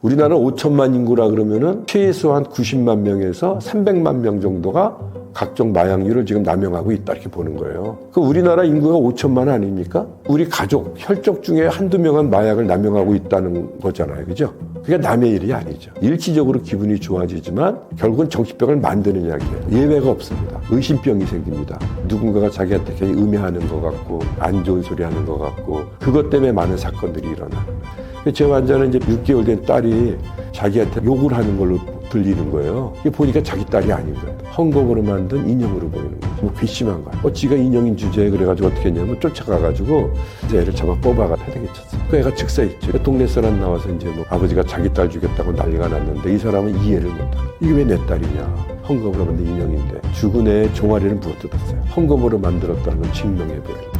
우리나라 5천만 인구라 그러면은 최소한 90만 명에서 300만 명 정도가 각종 마약류를 지금 남용하고 있다 이렇게 보는 거예요. 그 우리나라 인구가 5천만 아닙니까? 우리 가족, 혈족 중에 한두 명은 마약을 남용하고 있다는 거잖아요. 그죠? 그게 남의 일이 아니죠. 일시적으로 기분이 좋아지지만 결국은 정신병을 만드는 이야기예요. 예외가 없습니다. 의심병이 생깁니다. 누군가가 자기한테 괜히 음해하는 것 같고 안 좋은 소리 하는 것 같고 그것 때문에 많은 사건들이 일어나는 거예요. 제 환자는 이제 6개월 된 딸이 자기한테 욕을 하는 걸로 들리는 거예요. 이게 보니까 자기 딸이 아닌 거예요. 헝겊으로 만든 인형으로 보이는 거예요. 뭐 괘씸한 거야. 지가 인형인 주제에 그래가지고 어떻게 했냐면 쫓아가가지고 이제 애를 잡아 뽑아가 패대기 쳤어요. 그 애가 즉사했죠. 동네 사람 나와서 이제 뭐 아버지가 자기 딸 죽였다고 난리가 났는데 이 사람은 이해를 못하고 이게 왜 내 딸이냐. 헝겊으로 만든 인형인데 죽은 애의 종아리를 부어뜯었어요. 헝겊으로 만들었다는 걸 증명해버려요.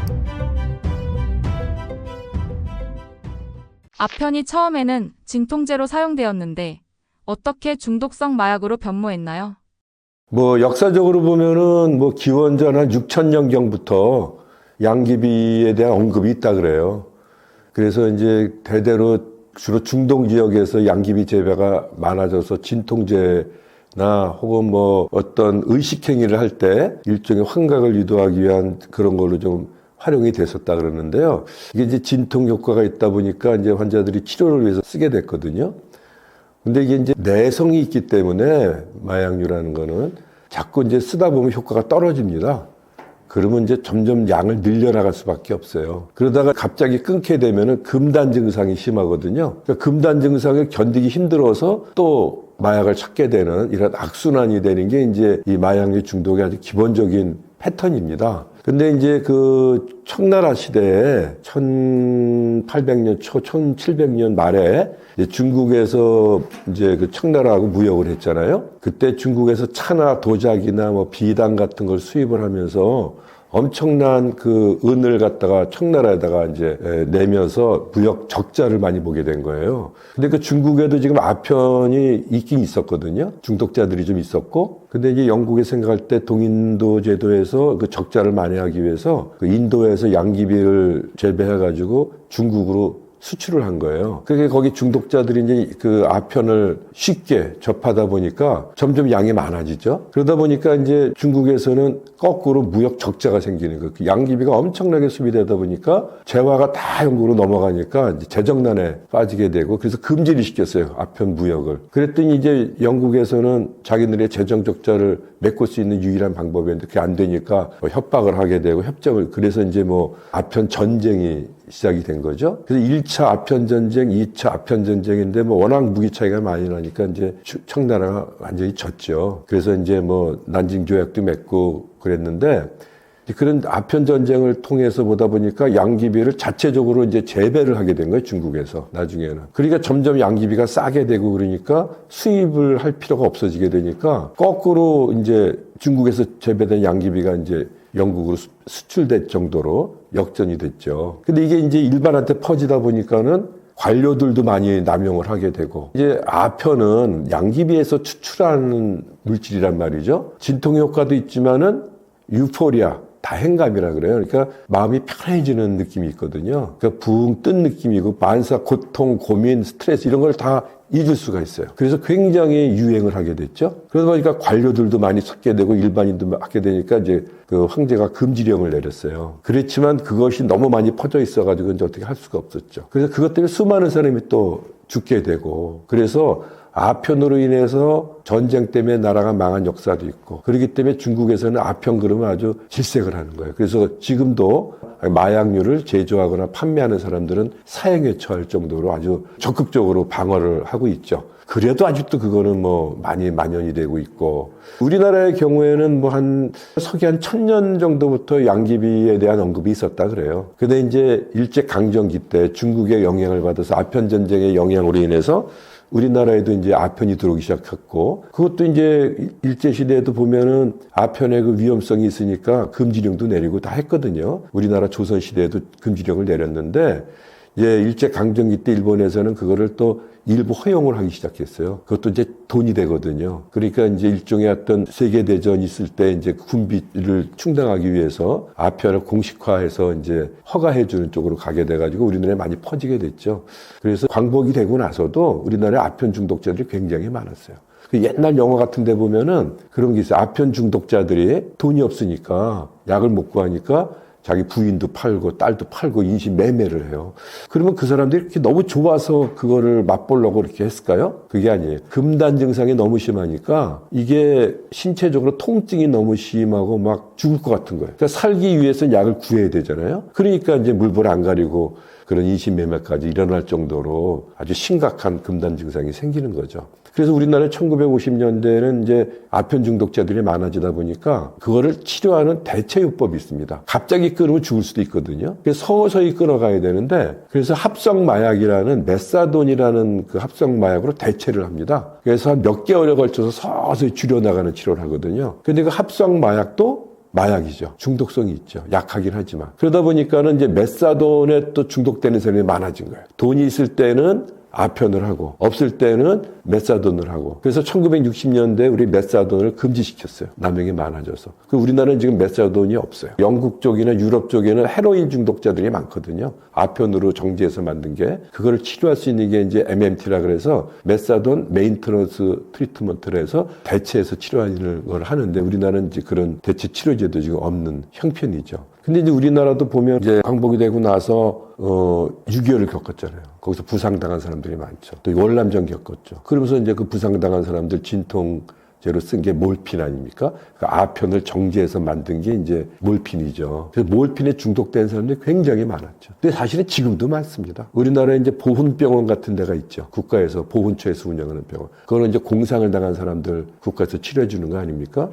아편이 처음에는 진통제로 사용되었는데 어떻게 중독성 마약으로 변모했나요? 역사적으로 보면은 기원전 한 6,000년경부터 양귀비에 대한 언급이 있다 그래요. 그래서 이제 대대로 주로 중동 지역에서 양귀비 재배가 많아져서 진통제나 혹은 어떤 의식행위를 할 때 일종의 환각을 유도하기 위한 그런 걸로 좀 활용이 됐었다 그러는데요. 이게 이제 진통 효과가 있다 보니까 이제 환자들이 치료를 위해서 쓰게 됐거든요. 근데 이게 이제 내성이 있기 때문에 마약류라는 거는 자꾸 이제 쓰다 보면 효과가 떨어집니다. 그러면 이제 점점 양을 늘려나갈 수밖에 없어요. 그러다가 갑자기 끊게 되면은 금단 증상이 심하거든요. 그러니까 금단 증상을 견디기 힘들어서 또 마약을 찾게 되는 이런 악순환이 되는 게 이제 이 마약류 중독의 아주 기본적인 패턴입니다. 근데 이제 그 청나라 시대에 1800년 초, 1700년 말에 이제 중국에서 이제 그 청나라하고 무역을 했잖아요. 그때 중국에서 차나 도자기나 비단 같은 걸 수입을 하면서 엄청난 그 은을 갖다가 청나라에다가 이제 내면서 무역 적자를 많이 보게 된 거예요. 근데 그 중국에도 지금 아편이 있긴 있었거든요. 중독자들이 좀 있었고. 근데 이제 영국이 생각할 때 동인도 제도에서 그 적자를 만회하기 위해서 그 인도에서 양귀비를 재배해가지고 중국으로 수출을 한 거예요. 그게 거기 중독자들이 이제 그 아편을 쉽게 접하다 보니까 점점 양이 많아지죠. 그러다 보니까 이제 중국에서는 거꾸로 무역 적자가 생기는 거예요. 그 양귀비가 엄청나게 수입되다 보니까 재화가 다 영국으로 넘어가니까 이제 재정난에 빠지게 되고 그래서 금지를 시켰어요. 아편 무역을. 그랬더니 이제 영국에서는 자기들의 재정 적자를 메꿀 수 있는 유일한 방법이었는데 그게 안 되니까 협박을 하게 되고 협정을 그래서 이제 아편 전쟁이 시작이 된 거죠. 그래서 1차 아편 전쟁, 2차 아편 전쟁인데 워낙 무기 차이가 많이 나니까 이제 청나라가 완전히 졌죠. 그래서 이제 난징 조약도 맺고 그랬는데 그런 아편 전쟁을 통해서 보다 보니까 양귀비를 자체적으로 이제 재배를 하게 된 거예요, 중국에서 나중에는. 그러니까 점점 양귀비가 싸게 되고 그러니까 수입을 할 필요가 없어지게 되니까 거꾸로 이제 중국에서 재배된 양귀비가 이제 영국으로 수출될 정도로 역전이 됐죠. 근데 이게 이제 일반한테 퍼지다 보니까는 관료들도 많이 남용을 하게 되고 이제 아편은 양귀비에서 추출하는 물질이란 말이죠. 진통 효과도 있지만은 유포리아 다행감이라 그래요. 그러니까 마음이 편해지는 느낌이 있거든요. 그러니까 붕 뜬 느낌이고 만사, 고통, 고민, 스트레스 이런 걸 다 잊을 수가 있어요. 그래서 굉장히 유행을 하게 됐죠. 그러다 보니까 관료들도 많이 찾게 되고 일반인도 하게 되니까 이제 그 황제가 금지령을 내렸어요. 그렇지만 그것이 너무 많이 퍼져 있어가지고 이제 어떻게 할 수가 없었죠. 그래서 그것 때문에 수많은 사람이 또 죽게 되고 그래서 아편으로 인해서 전쟁 때문에 나라가 망한 역사도 있고 그렇기 때문에 중국에서는 아편 그러면 아주 질색을 하는 거예요. 그래서 지금도 마약류를 제조하거나 판매하는 사람들은 사형에 처할 정도로 아주 적극적으로 방어를 하고 있죠. 그래도 아직도 그거는 많이 만연이 되고 있고 우리나라의 경우에는 서기 한 1000년 정도부터 양귀비에 대한 언급이 있었다 그래요. 근데 이제 일제강점기 때 중국의 영향을 받아서 아편 전쟁의 영향으로 인해서 우리나라에도 이제 아편이 들어오기 시작했고 그것도 이제 일제시대에도 보면은 아편의 그 위험성이 있으니까 금지령도 내리고 다 했거든요. 우리나라 조선시대에도 금지령을 내렸는데 이제 일제강점기 때 일본에서는 그거를 또 일부 허용을 하기 시작했어요. 그것도 이제 돈이 되거든요. 그러니까 이제 일종의 어떤 세계대전이 있을 때 이제 군비를 충당하기 위해서 아편을 공식화해서 이제 허가해주는 쪽으로 가게 돼가지고 우리나라에 많이 퍼지게 됐죠. 그래서 광복이 되고 나서도 우리나라에 아편 중독자들이 굉장히 많았어요. 그 옛날 영화 같은 데 보면은 그런 게 있어요. 아편 중독자들이 돈이 없으니까 약을 못 구하니까 자기 부인도 팔고 딸도 팔고 인신 매매를 해요. 그러면 그 사람들이 이렇게 너무 좋아서 그거를 맛보려고 이렇게 했을까요? 그게 아니에요. 금단 증상이 너무 심하니까 이게 신체적으로 통증이 너무 심하고 막 죽을 것 같은 거예요. 그러니까 살기 위해서 약을 구해야 되잖아요. 그러니까 이제 물불 안 가리고 그런 인신매매까지 일어날 정도로 아주 심각한 금단 증상이 생기는 거죠. 그래서 우리나라 1950년대에는 이제 아편 중독자들이 많아지다 보니까 그거를 치료하는 대체요법이 있습니다. 갑자기 끊으면 죽을 수도 있거든요. 그래서 서서히 끊어가야 되는데 그래서 합성마약이라는 메사돈이라는 그 합성마약으로 대체를 합니다. 그래서 한 몇 개월에 걸쳐서 서서히 줄여나가는 치료를 하거든요. 근데 그 합성마약도 마약이죠. 중독성이 있죠. 약하긴 하지만. 그러다 보니까는 이제 메사돈에 또 중독되는 사람이 많아진 거예요. 돈이 있을 때는 아편을 하고 없을 때는 메사돈을 하고 그래서 1960년대에 우리 메사돈을 금지시켰어요. 남용이 많아져서. 우리나라는 지금 메사돈이 없어요. 영국 쪽이나 유럽 쪽에는 헤로인 중독자들이 많거든요. 아편으로 정지해서 만든 게 그거를 치료할 수 있는 게 이제 MMT라 그래서 메사돈 메인터넌스 트리트먼트를 해서 대체해서 치료하는 걸 하는데 우리나라는 이제 그런 대체 치료제도 지금 없는 형편이죠. 근데 이제 우리나라도 보면 이제 광복이 되고 나서 6.25를 겪었잖아요. 거기서 부상당한 사람들이 많죠. 또 월남전 겪었죠. 그러면서 이제 그 부상당한 사람들 진통제로 쓴 게 몰핀 아닙니까? 그 아편을 정지해서 만든 게 이제 몰핀이죠. 그래서 몰핀에 중독된 사람들이 굉장히 많았죠. 근데 사실은 지금도 많습니다. 우리나라에 이제 보훈병원 같은 데가 있죠. 국가에서 보훈처에서 운영하는 병원. 그거는 이제 공상을 당한 사람들 국가에서 치료해 주는 거 아닙니까?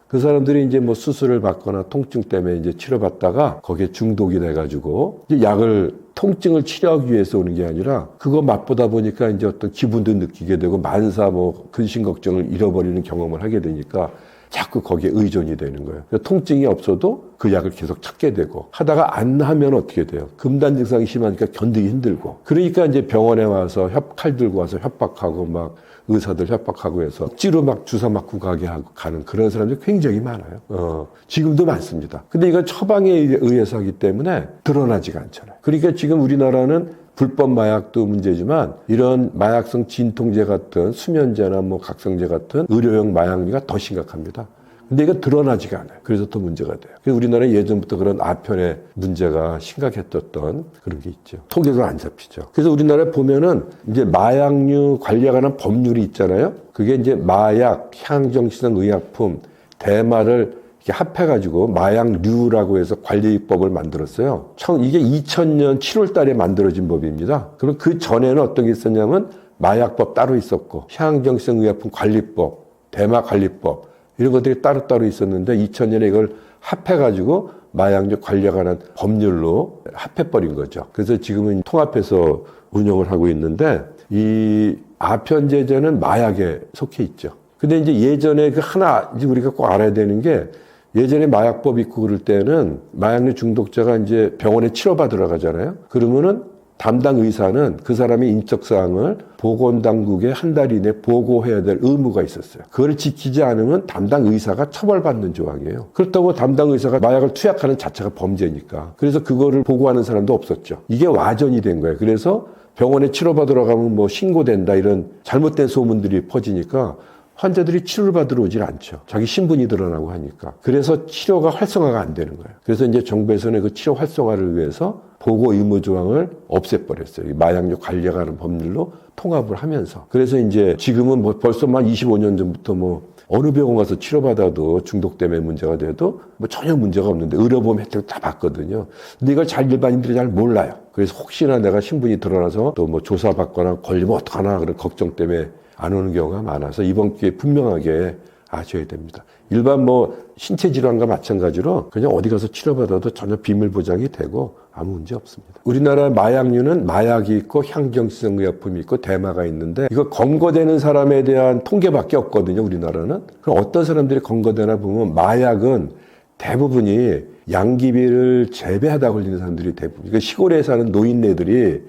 그 사람들이 이제 뭐 수술을 받거나 통증 때문에 이제 치료받다가 거기에 중독이 돼가지고 이제 약을 통증을 치료하기 위해서 오는 게 아니라 그거 맛보다 보니까 이제 어떤 기분도 느끼게 되고 만사 뭐 근심 걱정을 잃어버리는 경험을 하게 되니까 자꾸 거기에 의존이 되는 거예요. 통증이 없어도 그 약을 계속 찾게 되고 하다가 안 하면 어떻게 돼요? 금단 증상이 심하니까 견디기 힘들고 그러니까 이제 병원에 와서 칼 들고 와서 협박하고 막 의사들 협박하고 해서 억지로 막 주사 맞고 가는 그런 사람들이 굉장히 많아요. 지금도 많습니다. 근데 이건 처방에 의해서 하기 때문에 드러나지가 않잖아요. 그러니까 지금 우리나라는 불법 마약도 문제지만 이런 마약성 진통제 같은 수면제나 뭐 각성제 같은 의료용 마약류가 더 심각합니다. 근데 이거 드러나지가 않아요. 그래서 더 문제가 돼요. 그래서 우리나라에 예전부터 그런 아편의 문제가 심각했던 그런 게 있죠. 통계도 안 잡히죠. 그래서 우리나라에 보면은 이제 마약류 관리에 관한 법률이 있잖아요. 그게 이제 마약, 향정신성 의약품, 대마를 이렇게 합해가지고 마약류라고 해서 관리법을 만들었어요. 이게 2000년 7월 달에 만들어진 법입니다. 그럼 그 전에는 어떤 게 있었냐면 마약법 따로 있었고, 향정신성 의약품 관리법, 대마 관리법, 이런 것들이 따로따로 있었는데 2000년에 이걸 합해가지고 마약류 관리에 관한 법률로 합해버린 거죠. 그래서 지금은 통합해서 운영을 하고 있는데 이 아편제제는 마약에 속해 있죠. 근데 이제 예전에 그 하나 이제 우리가 꼭 알아야 되는 게 예전에 마약법 있고 그럴 때는 마약류 중독자가 이제 병원에 치료받으러 가잖아요. 그러면은 담당 의사는 그 사람의 인적사항을 보건당국에 한 달 이내 보고해야 될 의무가 있었어요. 그걸 지키지 않으면 담당 의사가 처벌받는 조항이에요. 그렇다고 담당 의사가 마약을 투약하는 자체가 범죄니까. 그래서 그거를 보고하는 사람도 없었죠. 이게 와전이 된 거예요. 그래서 병원에 치료받으러 가면 뭐 신고된다 이런 잘못된 소문들이 퍼지니까 환자들이 치료를 받으러 오질 않죠. 자기 신분이 드러나고 하니까. 그래서 치료가 활성화가 안 되는 거예요. 그래서 이제 정부에서는 그 치료 활성화를 위해서 보고 의무 조항을 없애버렸어요. 마약류 관리에 관한 법률로 통합을 하면서. 그래서 이제 지금은 뭐 벌써 만 25년 전부터 뭐 어느 병원 가서 치료받아도 중독 때문에 문제가 돼도 뭐 전혀 문제가 없는데 의료보험 혜택을 다 받거든요. 근데 이걸 일반인들이 잘 몰라요. 그래서 혹시나 내가 신분이 드러나서 또 뭐 조사받거나 걸리면 어떡하나 그런 걱정 때문에 안 오는 경우가 많아서 이번 기회에 분명하게 아셔야 됩니다. 일반 뭐 신체 질환과 마찬가지로 그냥 어디 가서 치료받아도 전혀 비밀 보장이 되고 아무 문제 없습니다. 우리나라 마약류는 마약이 있고 향정신성 의약품이 있고 대마가 있는데 이거 검거되는 사람에 대한 통계밖에 없거든요. 우리나라는. 그럼 어떤 사람들이 검거되나 보면 마약은 대부분이 양귀비를 재배하다 걸리는 사람들이 대부분. 그러니까 시골에 사는 노인네들이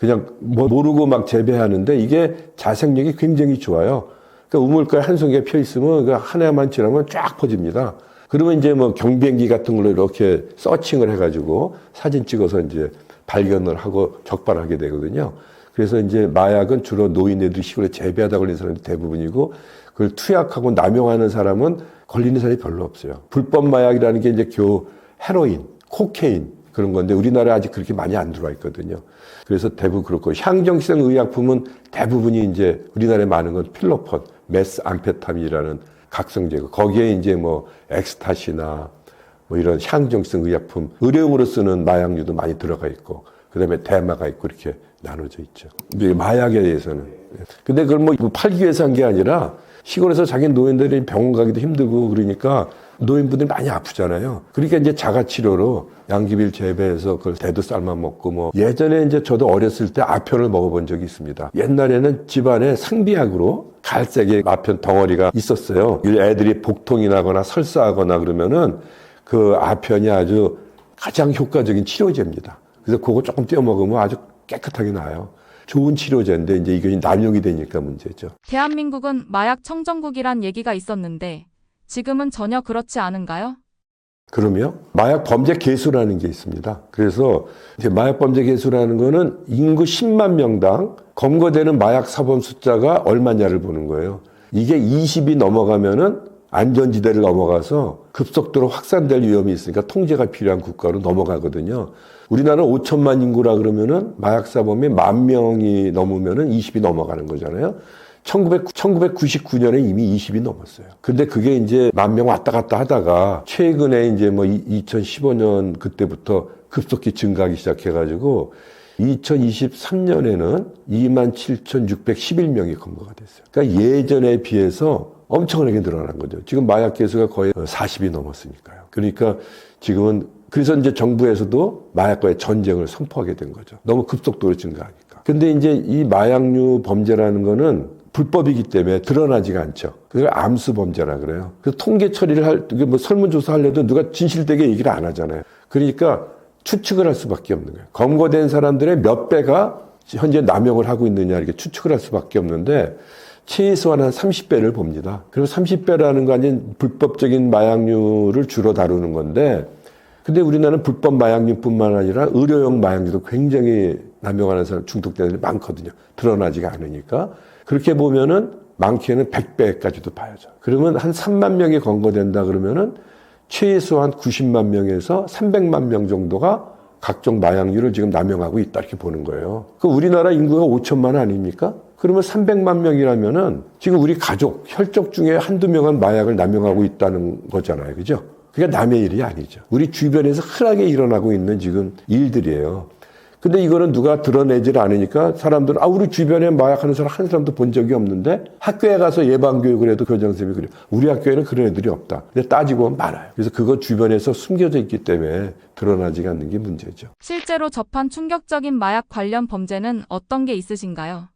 그냥 뭐 모르고 막 재배하는데 이게 자생력이 굉장히 좋아요. 그러니까 우물가에 한 송이가 펴 있으면 그 한 해만 지나면 쫙 퍼집니다. 그러면 이제 뭐 경비행기 같은 걸로 이렇게 서칭을 해가지고 사진 찍어서 이제 발견을 하고 적발하게 되거든요. 그래서 이제 마약은 주로 노인네들이 시골에 재배하다 걸린 사람이 대부분이고 그걸 투약하고 남용하는 사람은 걸리는 사람이 별로 없어요. 불법 마약이라는 게 이제 헤로인, 코케인 그런 건데 우리나라에 아직 그렇게 많이 안 들어와 있거든요. 그래서 대부분 그렇고 향정성 의약품은 대부분이 이제 우리나라에 많은 건 필로폰, 메스암페타민이라는 각성제고 거기에 이제 뭐 엑스타시나 뭐 이런 향정성 의약품, 의료용으로 쓰는 마약류도 많이 들어가 있고 그다음에 대마가 있고 이렇게 나눠져 있죠. 마약에 대해서는. 근데 그걸 뭐 팔기 위해서 한 게 아니라 시골에서 자기 노인들이 병원 가기도 힘들고 그러니까 노인분들이 많이 아프잖아요. 그러니까 이제 자가치료로 양귀비를 재배해서 그걸 대도 삶아 먹고 뭐 예전에 이제 저도 어렸을 때 아편을 먹어본 적이 있습니다. 옛날에는 집안에 상비약으로 갈색의 아편 덩어리가 있었어요. 애들이 복통이 나거나 설사하거나 그러면은 그 아편이 아주 가장 효과적인 치료제입니다. 그래서 그거 조금 떼어 먹으면 아주 깨끗하게 나아요. 좋은 치료제인데 이제 이게 남용이 되니까 문제죠. 대한민국은 마약 청정국이란 얘기가 있었는데 지금은 전혀 그렇지 않은가요? 그러면 마약 범죄 개수라는 게 있습니다. 그래서 이제 마약 범죄 개수라는 거는 인구 10만 명당 검거되는 마약 사범 숫자가 얼마냐를 보는 거예요. 이게 20이 넘어가면은 안전지대를 넘어가서 급속도로 확산될 위험이 있으니까 통제가 필요한 국가로 넘어가거든요. 우리나라는 5천만 인구라 그러면은 마약 사범이 10,000명이 넘으면은 20이 넘어가는 거잖아요. 1999년에 이미 20이 넘었어요. 근데 그게 이제 10,000명 왔다 갔다 하다가 최근에 이제 뭐 2015년 그때부터 급속히 증가하기 시작해가지고 2023년에는 27,611명이 검거가 됐어요. 그러니까 예전에 비해서 엄청나게 늘어난 거죠. 지금 마약 개수가 거의 40이 넘었으니까요. 그러니까 지금은 그래서 이제 정부에서도 마약과의 전쟁을 선포하게 된 거죠. 너무 급속도로 증가하니까. 근데 이제 이 마약류 범죄라는 거는 불법이기 때문에 드러나지가 않죠. 그걸 암수 범죄라 그래요. 그래서 통계 처리를 뭐 설문조사 하려도 누가 진실되게 얘기를 안 하잖아요. 그러니까 추측을 할 수밖에 없는 거예요. 검거된 사람들의 몇 배가 현재 남용을 하고 있느냐 이렇게 추측을 할 수밖에 없는데 최소한 한 30배를 봅니다. 그리고 30배라는 거 아닌 불법적인 마약류를 주로 다루는 건데 근데 우리나라는 불법 마약류뿐만 아니라 의료용 마약류도 굉장히 남용하는 사람 중독자들이 많거든요. 드러나지가 않으니까. 그렇게 보면은 많게는 100배까지도 봐야죠. 그러면 한 3만 명이 검거된다 그러면은 최소한 90만 명에서 300만 명 정도가 각종 마약류를 지금 남용하고 있다 이렇게 보는 거예요. 그 우리나라 인구가 5천만 아닙니까? 그러면 300만 명이라면은 지금 우리 가족, 혈족 중에 한두 명은 마약을 남용하고 있다는 거잖아요. 그죠? 그게 남의 일이 아니죠. 우리 주변에서 흔하게 일어나고 있는 지금 일들이에요. 근데 이거는 누가 드러내질 않으니까 사람들은 우리 주변에 마약하는 사람 한 사람도 본 적이 없는데 학교에 가서 예방교육을 해도 교장선생님이 그래요. 우리 학교에는 그런 애들이 없다. 근데 따지고 보면 많아요. 그래서 그거 주변에서 숨겨져 있기 때문에 드러나지 않는 게 문제죠. 실제로 접한 충격적인 마약 관련 범죄는 어떤 게 있으신가요?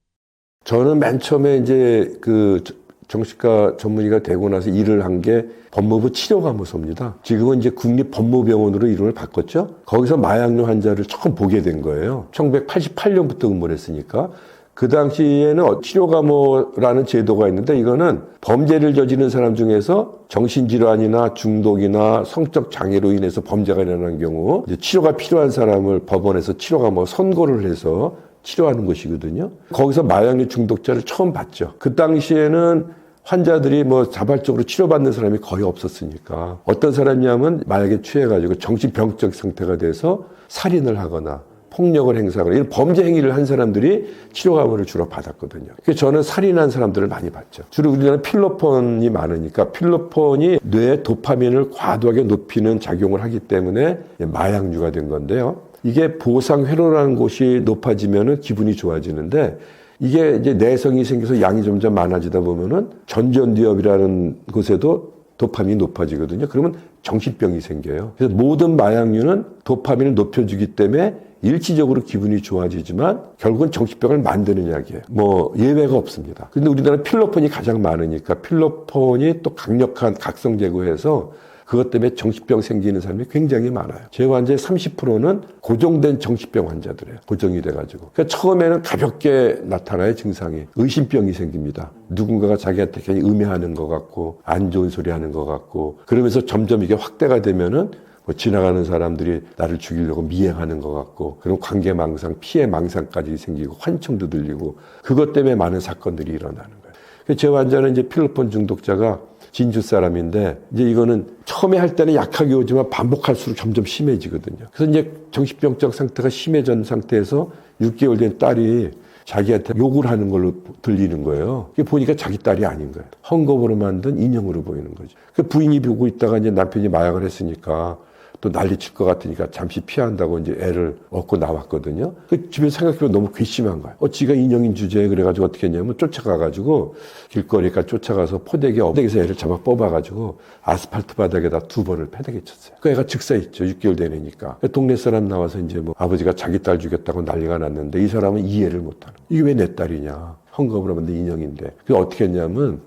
저는 맨 처음에 이제 그 정신과 전문의가 되고 나서 일을 한 게 법무부 치료감호소입니다. 지금은 이제 국립법무병원으로 이름을 바꿨죠. 거기서 마약류 환자를 처음 보게 된 거예요. 1988년부터 근무를 했으니까. 그 당시에는 치료감호라는 제도가 있는데 이거는 범죄를 저지른 사람 중에서 정신질환이나 중독이나 성적 장애로 인해서 범죄가 일어난 경우 이제 치료가 필요한 사람을 법원에서 치료감호 선고를 해서 치료하는 것이거든요. 거기서 마약류 중독자를 처음 봤죠. 그 당시에는 환자들이 뭐 자발적으로 치료받는 사람이 거의 없었으니까 어떤 사람이냐면 마약에 취해가지고 정신병적 상태가 돼서 살인을 하거나 폭력을 행사하거나 이런 범죄 행위를 한 사람들이 치료감호를 주로 받았거든요. 그래서 저는 살인한 사람들을 많이 봤죠. 주로 우리나라는 필로폰이 많으니까 필로폰이 뇌의 도파민을 과도하게 높이는 작용을 하기 때문에 마약류가 된 건데요. 이게 보상회로라는 곳이 높아지면은 기분이 좋아지는데 이게 이제 내성이 생겨서 양이 점점 많아지다 보면은 전전두엽이라는 곳에도 도파민이 높아지거든요. 그러면 정신병이 생겨요. 그래서 모든 마약류는 도파민을 높여주기 때문에 일시적으로 기분이 좋아지지만 결국은 정신병을 만드는 약이에요. 뭐 예외가 없습니다. 근데 우리나라는 필로폰이 가장 많으니까 필로폰이 또 강력한 각성제고해서 그것 때문에 정신병 생기는 사람이 굉장히 많아요. 제 환자의 30%는 고정된 정신병 환자들이에요. 고정이 돼가지고. 그러니까 처음에는 가볍게 나타나요, 증상이. 의심병이 생깁니다. 누군가가 자기한테 괜히 음해하는 것 같고, 안 좋은 소리 하는 것 같고, 그러면서 점점 이게 확대가 되면은 뭐 지나가는 사람들이 나를 죽이려고 미행하는 것 같고, 그런 관계망상, 피해망상까지 생기고, 환청도 들리고, 그것 때문에 많은 사건들이 일어나는 거예요. 제 환자는 이제 필로폰 중독자가 진주 사람인데, 이제 이거는 처음에 할 때는 약하게 오지만 반복할수록 점점 심해지거든요. 그래서 이제 정신병적 상태가 심해진 상태에서 6개월 된 딸이 자기한테 욕을 하는 걸로 들리는 거예요. 그게 보니까 자기 딸이 아닌 거예요. 헝겊으로 만든 인형으로 보이는 거죠. 그 부인이 보고 있다가 이제 남편이 마약을 했으니까 또 난리 칠 것 같으니까 잠시 피한다고 이제 애를 얻고 나왔거든요. 그 집에 생각해보면 너무 괘씸한 거예요. 지가 인형인 주제에 그래가지고 어떻게 했냐면 쫓아가가지고 길거리까지 쫓아가서 포대기에서 애를 잡아 뽑아가지고 아스팔트 바닥에다 2번을 패대기 쳤어요. 그 애가 즉사했죠. 6개월 된 애니까. 동네 사람 나와서 이제 뭐 아버지가 자기 딸 죽였다고 난리가 났는데 이 사람은 이해를 못하는 거예요. 이게 왜 내 딸이냐. 헝겊으로 만든 인형인데. 그래서 어떻게 했냐면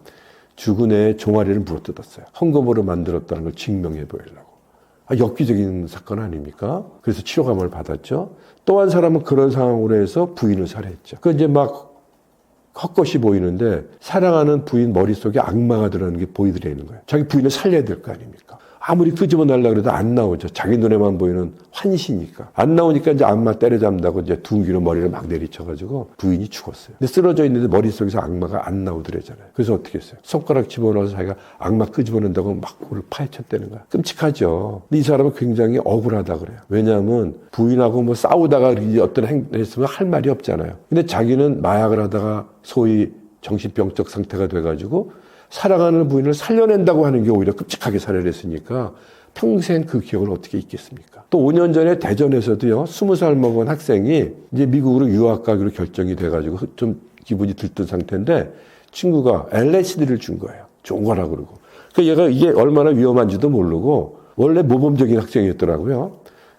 죽은 애의 종아리를 물어뜯었어요. 헝겊으로 만들었다는 걸 증명해 보이려고. 엽기적인 사건 아닙니까? 그래서 치료감을 받았죠. 또 한 사람은 그런 상황으로 해서 부인을 살해했죠. 그 이제 막 헛것이 보이는데 사랑하는 부인 머릿속에 악마가 들어가는 게 보이더라는 거예요. 자기 부인을 살려야 될 거 아닙니까? 아무리 끄집어내려고 해도 안 나오죠. 자기 눈에만 보이는 환시니까. 안 나오니까 이제 악마 때려잡는다고 이제 둥기로 머리를 막 내리쳐가지고 부인이 죽었어요. 근데 쓰러져 있는데 머릿속에서 악마가 안 나오더래잖아요. 그래서 어떻게 했어요? 손가락 집어넣어서 자기가 악마 끄집어낸다고 막 그걸 파헤쳤다는 거야. 끔찍하죠. 근데 이 사람은 굉장히 억울하다 그래요. 왜냐하면 부인하고 뭐 싸우다가 어떤 행동을 했으면 할 말이 없잖아요. 근데 자기는 마약을 하다가 소위 정신병적 상태가 돼가지고 사랑하는 부인을 살려낸다고 하는 게 오히려 끔찍하게 살해를 했으니까 평생 그 기억을 어떻게 잊겠습니까? 또 5년 전에 대전에서도요, 20살 먹은 학생이 이제 미국으로 유학 가기로 결정이 돼가지고 좀 기분이 들뜬 상태인데 친구가 LSD를 준 거예요. 좋은 거라 그러고. 그러니까 얘가 이게 얼마나 위험한지도 모르고 원래 모범적인 학생이었더라고요.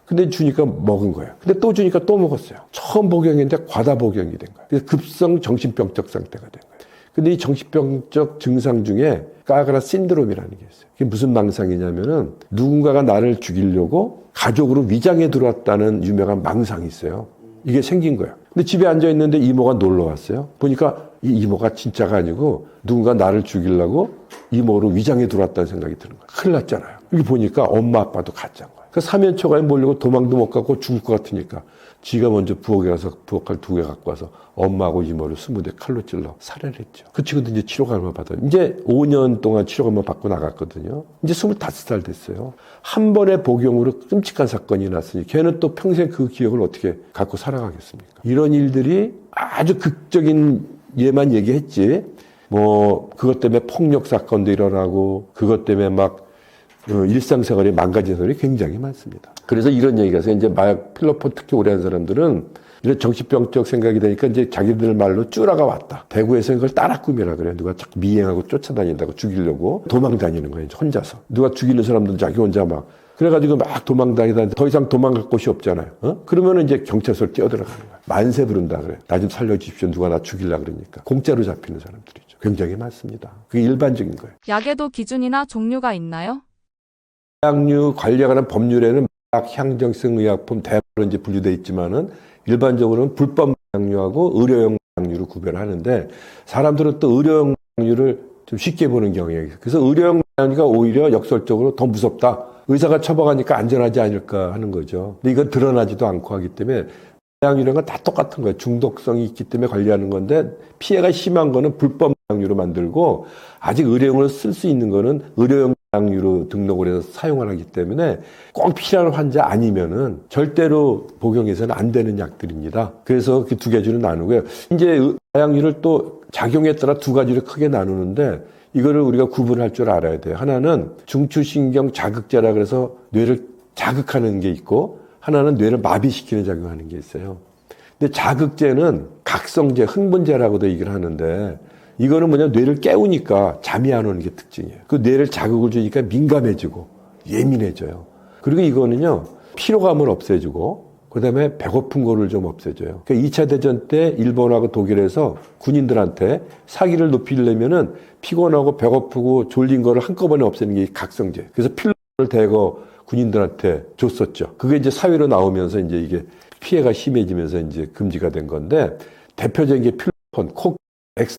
근데 주니까 먹은 거예요. 근데 또 주니까 또 먹었어요. 처음 복용했는데 과다 복용이 된 거예요. 그래서 급성 정신병적 상태가 된 거예요. 근데 이 정신병적 증상 중에 까그라 신드롬이라는 게 있어요. 그게 무슨 망상이냐면은 누군가가 나를 죽이려고 가족으로 위장해 들어왔다는 유명한 망상이 있어요. 이게 생긴 거예요. 근데 집에 앉아 있는데 이모가 놀러 왔어요. 보니까 이 이모가 진짜가 아니고 누군가 나를 죽이려고 이모로 위장해 들어왔다는 생각이 드는 거예요. 큰일 났잖아요. 여기 보니까 엄마 아빠도 가짜인 거예요. 그 사면초가에 몰려고 도망도 못 가고 죽을 것 같으니까 지가 먼저 부엌에 가서 부엌칼 2개 갖고 와서 엄마하고 이모를 20대 칼로 찔러 살해를 했죠. 그 친구도 이제 치료감을 받아요. 이제 5년 동안 치료감을 받고 나갔거든요. 이제 25살 됐어요. 한 번의 복용으로 끔찍한 사건이 났으니 걔는 또 평생 그 기억을 어떻게 갖고 살아가겠습니까? 이런 일들이 아주 극적인 예만 얘기했지 뭐 그것 때문에 폭력 사건도 일어나고 그것 때문에 막 일상생활이 망가진 사람이 굉장히 많습니다. 그래서 이런 얘기가 있어요. 이제 마약 필로폰 특히 오래 한 사람들은 이런 정신병적 생각이 되니까 이제 자기들 말로 쭈라가 왔다. 대구에서 이걸 따라 꾸미라 그래요. 누가 자꾸 미행하고 쫓아다닌다고 죽이려고 도망 다니는 거예요. 혼자서. 누가 죽이는 사람들은 자기 혼자 막. 그래가지고 막 도망 다니다는데 더 이상 도망갈 곳이 없잖아요. 그러면은 이제 경찰서를 뛰어들어가는 거예요. 만세 부른다 그래요. 나 좀 살려주십시오. 누가 나 죽이려고 그러니까. 공짜로 잡히는 사람들이죠. 굉장히 많습니다. 그게 일반적인 거예요. 약에도 기준이나 종류가 있나요? 마약류 관리하는 법률에는 마약 향정성 의약품 대부분 이제 분류되어 있지만은 일반적으로는 불법 마약류하고 의료용 마약류를 구별하는데 사람들은 또 의료용 마약류를 좀 쉽게 보는 경향이 있어요. 그래서 의료용 마약류가 오히려 역설적으로 더 무섭다. 의사가 처방하니까 안전하지 않을까 하는 거죠. 근데 이건 드러나지도 않고 하기 때문에 마약류라는 건 다 똑같은 거예요. 중독성이 있기 때문에 관리하는 건데 피해가 심한 거는 불법 마약류로 만들고 아직 의료용으로 쓸 수 있는 거는 의료용 마약류로 등록을 해서 사용을 하기 때문에 꼭 필요한 환자 아니면은 절대로 복용해서는 안 되는 약들입니다. 그래서 그 2가지로 나누고요. 이제 마약류를 또 작용에 따라 2가지로 크게 나누는데 이거를 우리가 구분할 줄 알아야 돼요. 하나는 중추신경 자극제라 그래서 뇌를 자극하는 게 있고 하나는 뇌를 마비시키는 작용하는 게 있어요. 근데 자극제는 각성제, 흥분제라고도 얘기를 하는데 이거는 뭐냐 뇌를 깨우니까 잠이 안 오는 게 특징이에요. 그 뇌를 자극을 주니까 민감해지고 예민해져요. 그리고 이거는요 피로감을 없애주고 그다음에 배고픈 거를 좀 없애줘요. 그러니까 2차 대전 때 일본하고 독일에서 군인들한테 사기를 높이려면은 피곤하고 배고프고 졸린 거를 한꺼번에 없애는 게 각성제. 그래서 필로 대거 군인들한테 줬었죠. 그게 이제 사회로 나오면서 이제 이게 피해가 심해지면서 이제 금지가 된 건데, 대표적인 게 필로폰, 콕, 엑스,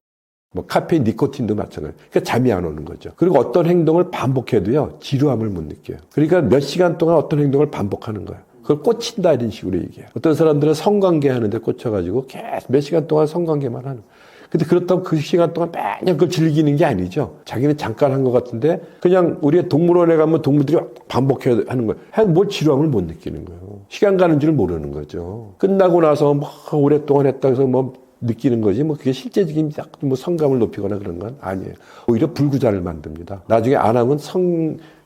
뭐 카페인, 니코틴도 마찬가지. 그러니까 잠이 안 오는 거죠. 그리고 어떤 행동을 반복해도요, 지루함을 못 느껴요. 그러니까 몇 시간 동안 어떤 행동을 반복하는 거예요. 그걸 꽂힌다 이런 식으로 얘기해요. 어떤 사람들은 성관계 하는데 꽂혀가지고 계속 몇 시간 동안 성관계만 하는 거예요. 근데 그렇다고 그 시간 동안 매년 그걸 즐기는 게 아니죠. 자기는 잠깐 한 것 같은데 그냥 우리가 동물원에 가면 동물들이 반복해야 하는 거예요. 뭘 지루함을 못 느끼는 거예요. 시간 가는 줄 모르는 거죠. 끝나고 나서 뭐 오랫동안 했다 해서 뭐 느끼는 거지 뭐 그게 실제적인 뭐 성감을 높이거나 그런 건 아니에요. 오히려 불구자를 만듭니다. 나중에 안 하면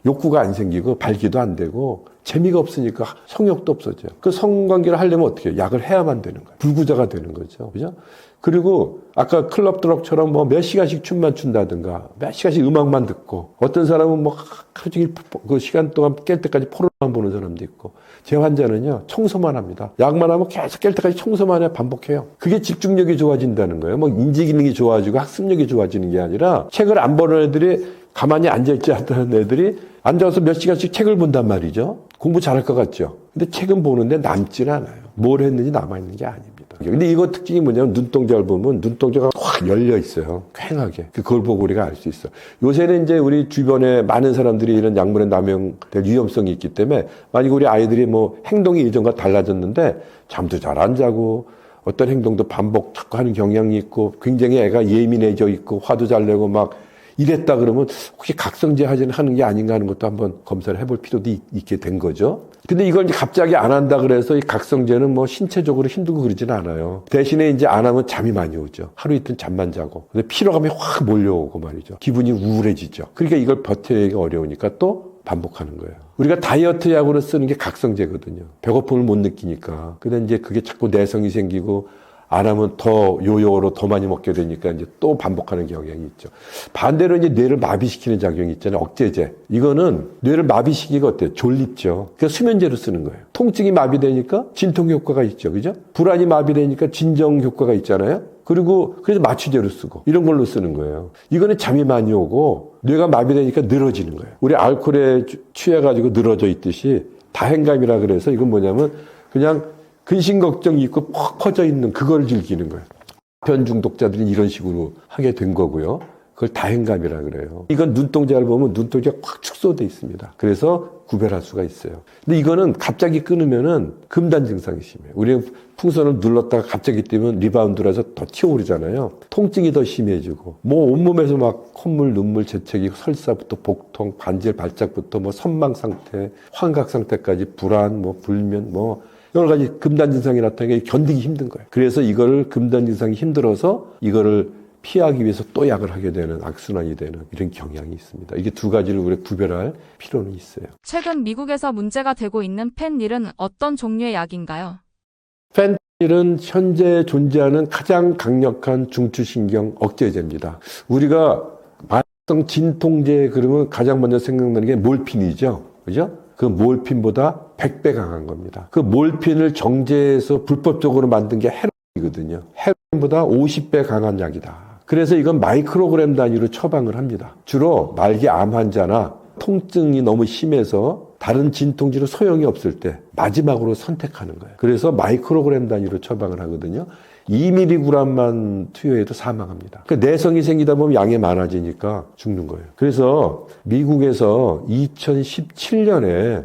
욕구가 안 생기고 발기도 안 되고 재미가 없으니까 성욕도 없어져요. 그 성관계를 하려면 어떻게 해요? 약을 해야만 되는 거예요. 불구자가 되는 거죠. 그죠? 그리고 아까 클럽 드럭처럼 뭐 몇 시간씩 춤만 춘다든가 몇 시간씩 음악만 듣고 어떤 사람은 뭐 하루 종일 그 시간 동안 깰 때까지 포로만 보는 사람도 있고 제 환자는요 청소만 합니다. 약만 하면 계속 깰 때까지 청소만 해 반복해요. 그게 집중력이 좋아진다는 거예요. 뭐 인지 기능이 좋아지고 학습력이 좋아지는 게 아니라 책을 안 보는 애들이 가만히 앉아있지 않다는 애들이 앉아서 몇 시간씩 책을 본단 말이죠. 공부 잘할 것 같죠. 근데 책은 보는데 남지는 않아요. 뭘 했는지 남아있는 게 아닙니다. 근데 이거 특징이 뭐냐면 눈동자를 보면 눈동자가 확 열려 있어요. 쾌하게. 그걸 보고 우리가 알 수 있어. 요새는 이제 우리 주변에 많은 사람들이 이런 약물에 남용될 위험성이 있기 때문에 만약 우리 아이들이 뭐 행동이 예전과 달라졌는데 잠도 잘 안 자고 어떤 행동도 반복 자꾸 하는 경향이 있고 굉장히 애가 예민해져 있고 화도 잘 내고 막 이랬다 그러면 혹시 각성제 하는 게 아닌가 하는 것도 한번 검사를 해볼 필요도 있게 된 거죠. 근데 이걸 이제 갑자기 안 한다 그래서 이 각성제는 뭐 신체적으로 힘들고 그러진 않아요. 대신에 이제 안 하면 잠이 많이 오죠. 하루 이틀 잠만 자고. 근데 피로감이 확 몰려오고 말이죠. 기분이 우울해지죠. 그러니까 이걸 버텨내기가 어려우니까 또 반복하는 거예요. 우리가 다이어트 약으로 쓰는 게 각성제거든요. 배고픔을 못 느끼니까. 근데 이제 그게 자꾸 내성이 생기고 안 하면 더 요요로 더 많이 먹게 되니까 이제 또 반복하는 경향이 있죠. 반대로 이제 뇌를 마비시키는 작용이 있잖아요. 억제제. 이거는 뇌를 마비시키기가 어때요? 졸립죠. 그래서 수면제로 쓰는 거예요. 통증이 마비되니까 진통 효과가 있죠. 그죠? 불안이 마비되니까 진정 효과가 있잖아요. 그리고 그래서 마취제로 쓰고 이런 걸로 쓰는 거예요. 이거는 잠이 많이 오고 뇌가 마비되니까 늘어지는 거예요. 우리 알코올에 취해가지고 늘어져 있듯이 다행감이라 그래서 이건 뭐냐면 그냥 근심 걱정이 있고 퍽 퍼져 있는 그걸 즐기는 거예요. 아편 중독자들이 이런 식으로 하게 된 거고요. 그걸 다행감이라 그래요. 이건 눈동자를 보면 눈동자가 확 축소돼 있습니다. 그래서 구별할 수가 있어요. 근데 이거는 갑자기 끊으면은 금단 증상이 심해요. 우리는 풍선을 눌렀다가 갑자기 뛰면 리바운드라서 더 튀어오르잖아요. 통증이 더 심해지고 뭐 온몸에서 막 콧물, 눈물, 재채기, 설사부터 복통, 관절 발작부터 뭐 선망 상태, 환각 상태까지 불안, 뭐 불면 뭐 여러 가지 금단 증상이 나타나게 견디기 힘든 거예요. 그래서 이거를 금단 증상이 힘들어서 이거를 피하기 위해서 또 약을 하게 되는 악순환이 되는 이런 경향이 있습니다. 이게 두 가지를 우리가 구별할 필요는 있어요. 최근 미국에서 문제가 되고 있는 펜닐은 어떤 종류의 약인가요? 펜닐은 현재 존재하는 가장 강력한 중추신경 억제제입니다. 우리가 만성 진통제 그러면 가장 먼저 생각나는 게 몰핀이죠. 그죠? 그 몰핀보다 100배 강한 겁니다. 그 몰핀을 정제해서 불법적으로 만든 게 헤로인이거든요. 헤로인보다 50배 강한 약이다. 그래서 이건 마이크로그램 단위로 처방을 합니다. 주로 말기 암 환자나 통증이 너무 심해서 다른 진통제로 소용이 없을 때 마지막으로 선택하는 거예요. 그래서 마이크로그램 단위로 처방을 하거든요. 2mg만 투여해도 사망합니다. 그러니까 내성이 생기다 보면 양이 많아지니까 죽는 거예요. 그래서 미국에서 2017년에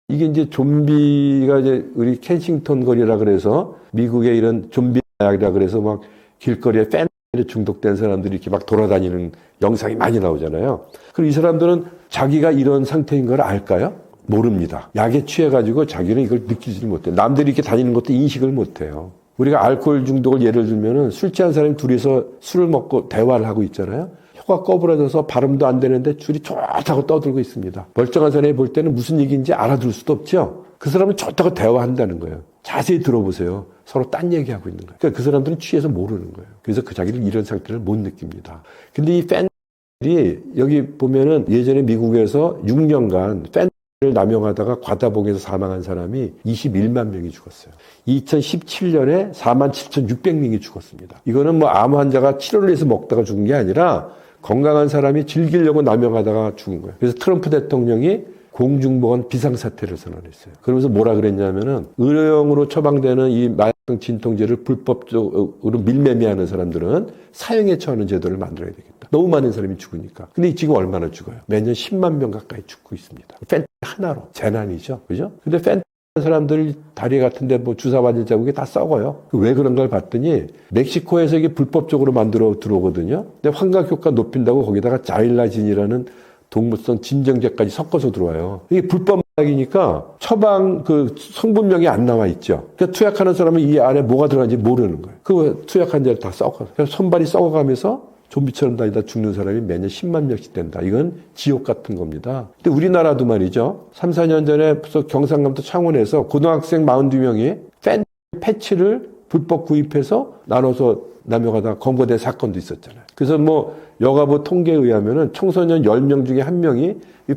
이게 이제 좀비가 이제 우리 켄싱턴 거리라 그래서 미국의 이런 좀비 약이라 그래서 막 길거리에 펜닐에 중독된 사람들이 이렇게 막 돌아다니는 영상이 많이 나오잖아요. 그럼 이 사람들은 자기가 이런 상태인 걸 알까요? 모릅니다. 약에 취해가지고 자기는 이걸 느끼지 못해요. 남들이 이렇게 다니는 것도 인식을 못해요. 우리가 알코올 중독을 예를 들면은 술 취한 사람이 둘이서 술을 먹고 대화를 하고 있잖아요. 혀가 꺼부러져서 발음도 안 되는데 줄이 좋다고 떠들고 있습니다. 멀쩡한 사람이 볼 때는 무슨 얘기인지 알아들 수도 없죠. 그 사람은 좋다고 대화한다는 거예요. 자세히 들어보세요. 서로 딴 얘기하고 있는 거예요. 그러니까 그 사람들은 취해서 모르는 거예요. 그래서 그 자기를 이런 상태를 못 느낍니다. 근데 이 펜닐이 여기 보면은 예전에 미국에서 6년간 펜닐을 남용하다가 과다복에서 사망한 사람이 21만 명이 죽었어요. 2017년에 47,600명이 죽었습니다. 이거는 뭐 암 환자가 치료를 해서 먹다가 죽은 게 아니라 건강한 사람이 즐기려고 남용하다가 죽은 거예요. 그래서 트럼프 대통령이 공중보건 비상사태를 선언했어요. 그러면서 뭐라 그랬냐면은 의료용으로 처방되는 이 마약성 진통제를 불법적으로 밀매매하는 사람들은 사형에 처하는 제도를 만들어야 되겠다. 너무 많은 사람이 죽으니까. 근데 지금 얼마나 죽어요? 매년 10만 명 가까이 죽고 있습니다. 펜 하나로 재난이죠, 그죠? 근데 펜 사람들 다리 같은데 뭐 주사 맞은 자국이 다 썩어요. 왜 그런 걸 봤더니 멕시코에서 이게 불법적으로 만들어 들어오거든요. 근데 환각 효과 높인다고 거기다가 자일라진이라는 동물성 진정제까지 섞어서 들어와요. 이게 불법 마약이니까 처방 그 성분명이 안 나와 있죠. 그러니까 투약하는 사람은 이 안에 뭐가 들어간지 모르는 거예요. 그 투약한 자를 다 썩어. 그래서 손발이 썩어가면서 좀비처럼 다니다 죽는 사람이 매년 10만 명씩 된다. 이건 지옥 같은 겁니다. 근데 우리나라도 말이죠. 3, 4년 전에 경상남도 창원에서 고등학생 42명이 펜 패치를 불법 구입해서 나눠서 남용하다가 검거된 사건도 있었잖아요. 그래서 뭐 여가부 통계에 의하면은 청소년 10명 중에 1명이 이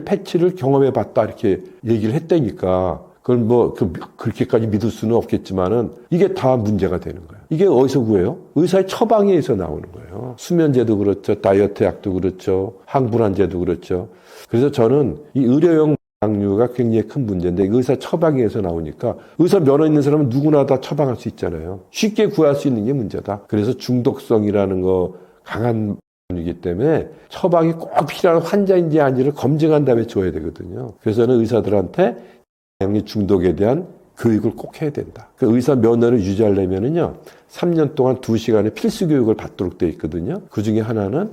패치를 경험해 봤다 이렇게 얘기를 했다니까 그걸 뭐 그렇게까지 믿을 수는 없겠지만은 이게 다 문제가 되는 거예요. 이게 어디서 구해요? 의사의 처방에 의해서 나오는 거예요. 수면제도 그렇죠. 다이어트 약도 그렇죠. 항불안제도 그렇죠. 그래서 저는 이 의료용 약류가 굉장히 큰 문제인데 의사 처방에 의해서 나오니까 의사 면허 있는 사람은 누구나 다 처방할 수 있잖아요. 쉽게 구할 수 있는 게 문제다. 그래서 중독성이라는 거 강한 이기 때문에 처방이 꼭 필요한 환자인지 아닌지를 검증한 다음에 줘야 되거든요. 그래서 저는 의사들한테 약류 중독에 대한 교육을 꼭 해야 된다. 그 의사 면허를 유지하려면은요, 3년 동안 2시간의 필수 교육을 받도록 돼 있거든요. 그 중에 하나는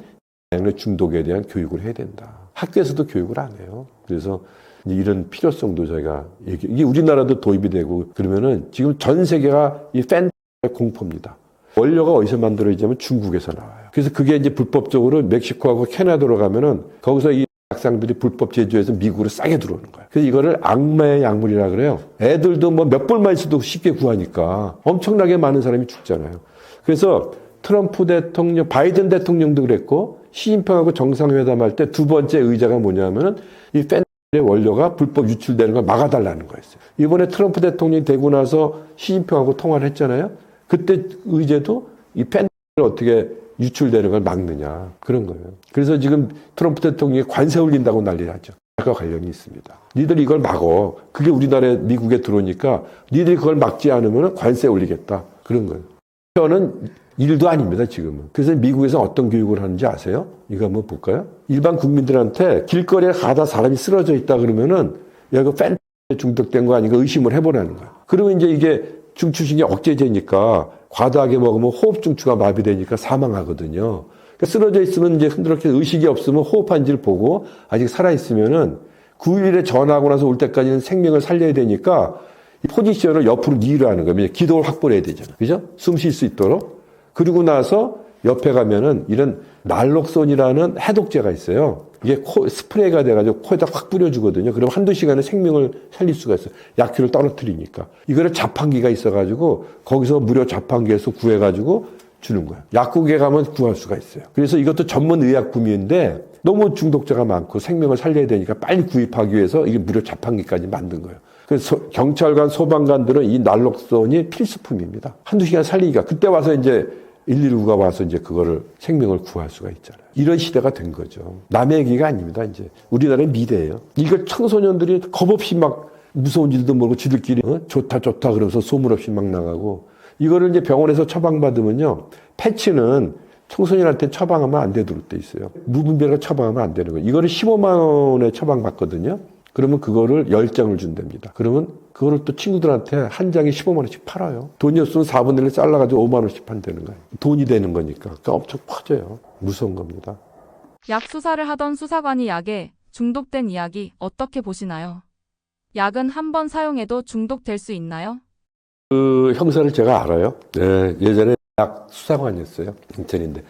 약류 중독에 대한 교육을 해야 된다. 학교에서도 교육을 안 해요. 그래서 이런 필요성도 저희가 이게 우리나라도 도입이 되고 그러면은 지금 전 세계가 이 펜 공포입니다. 원료가 어디서 만들어지냐면 중국에서 나와요. 그래서 그게 이제 불법적으로 멕시코하고 캐나다로 가면은 거기서 이 약상들이 불법 제조해서 미국으로 싸게 들어오는 거예요. 그래서 이거를 악마의 약물이라 그래요. 애들도 뭐 몇 벌만 있어도 쉽게 구하니까 엄청나게 많은 사람이 죽잖아요. 그래서 트럼프 대통령, 바이든 대통령도 그랬고 시진핑하고 정상회담할 때 두 번째 의제가 뭐냐면은 이 펜의 원료가 불법 유출되는 걸 막아달라는 거였어요. 이번에 트럼프 대통령이 되고 나서 시진핑하고 통화를 했잖아요. 그때 의제도 이 펜을 어떻게 유출되는 걸 막느냐 그런 거예요. 그래서 지금 트럼프 대통령이 관세 올린다고 난리나죠. 과 관련이 있습니다. 니들이 이걸 막어. 그게 우리나라에 미국에 들어오니까 니들이 그걸 막지 않으면 관세 올리겠다. 그런 거예요. 저는 일도 아닙니다, 지금은. 그래서 미국에서 어떤 교육을 하는지 아세요? 이거 한번 볼까요? 일반 국민들한테 길거리에 가다 사람이 쓰러져 있다 그러면은 야, 이거 펜 중독된 거 아닌가 의심을 해보라는 거예요. 그러면 이제 이게 중추신경 억제제니까 과다하게 먹으면 호흡 중추가 마비되니까 사망하거든요. 그러니까 쓰러져 있으면 이제 흔들렇게 의식이 없으면 호흡한지를 보고 아직 살아있으면은 9일에 전화하고 나서 올 때까지는 생명을 살려야 되니까 이 포지션을 옆으로 니로 하는 거예요. 기도를 확보를 해야 되잖아요. 그죠? 숨 쉴 수 있도록. 그리고 나서 옆에 가면은 이런 날록손이라는 해독제가 있어요. 이게 스프레이가 돼가지고 코에다 확 뿌려주거든요. 그럼 한두 시간에 생명을 살릴 수가 있어요. 약효를 떨어뜨리니까. 이거를 자판기가 있어가지고 거기서 무료 자판기에서 구해가지고 주는 거예요. 약국에 가면 구할 수가 있어요. 그래서 이것도 전문 의약품인데 너무 중독자가 많고 생명을 살려야 되니까 빨리 구입하기 위해서 이게 무료 자판기까지 만든 거예요. 그래서 경찰관, 소방관들은 이 날록손이 필수품입니다. 한두 시간 살리기가. 그때 와서 이제 119가 와서 이제 그거를 생명을 구할 수가 있잖아요. 이런 시대가 된 거죠. 남의 얘기가 아닙니다, 이제. 우리나라의 미래예요. 이걸 청소년들이 겁없이 막 무서운 일도 모르고 지들끼리 좋다 그러면서 소문 없이 막 나가고 이거를 이제 병원에서 처방받으면요. 패치는 청소년한테 처방하면 안 되도록 돼 있어요. 무분별하게 처방하면 안 되는 거예요. 이거를 15만 원에 처방받거든요. 그러면 그거를 10장을 준답니다. 그러면 그거를 또 친구들한테 한 장에 15만 원씩 팔아요. 돈이 없으면 4분의 1을 잘라가지고 5만 원씩 판다는 거예요. 돈이 되는 거니까. 그러니까 엄청 커져요. 무서운 겁니다. 약 수사를 하던 수사관이 약에 중독된 이야기 어떻게 보시나요? 약은 한 번 사용해도 중독될 수 있나요? 그 형사를 제가 알아요. 네, 예전에 약 수사관이었어요. 인천인데.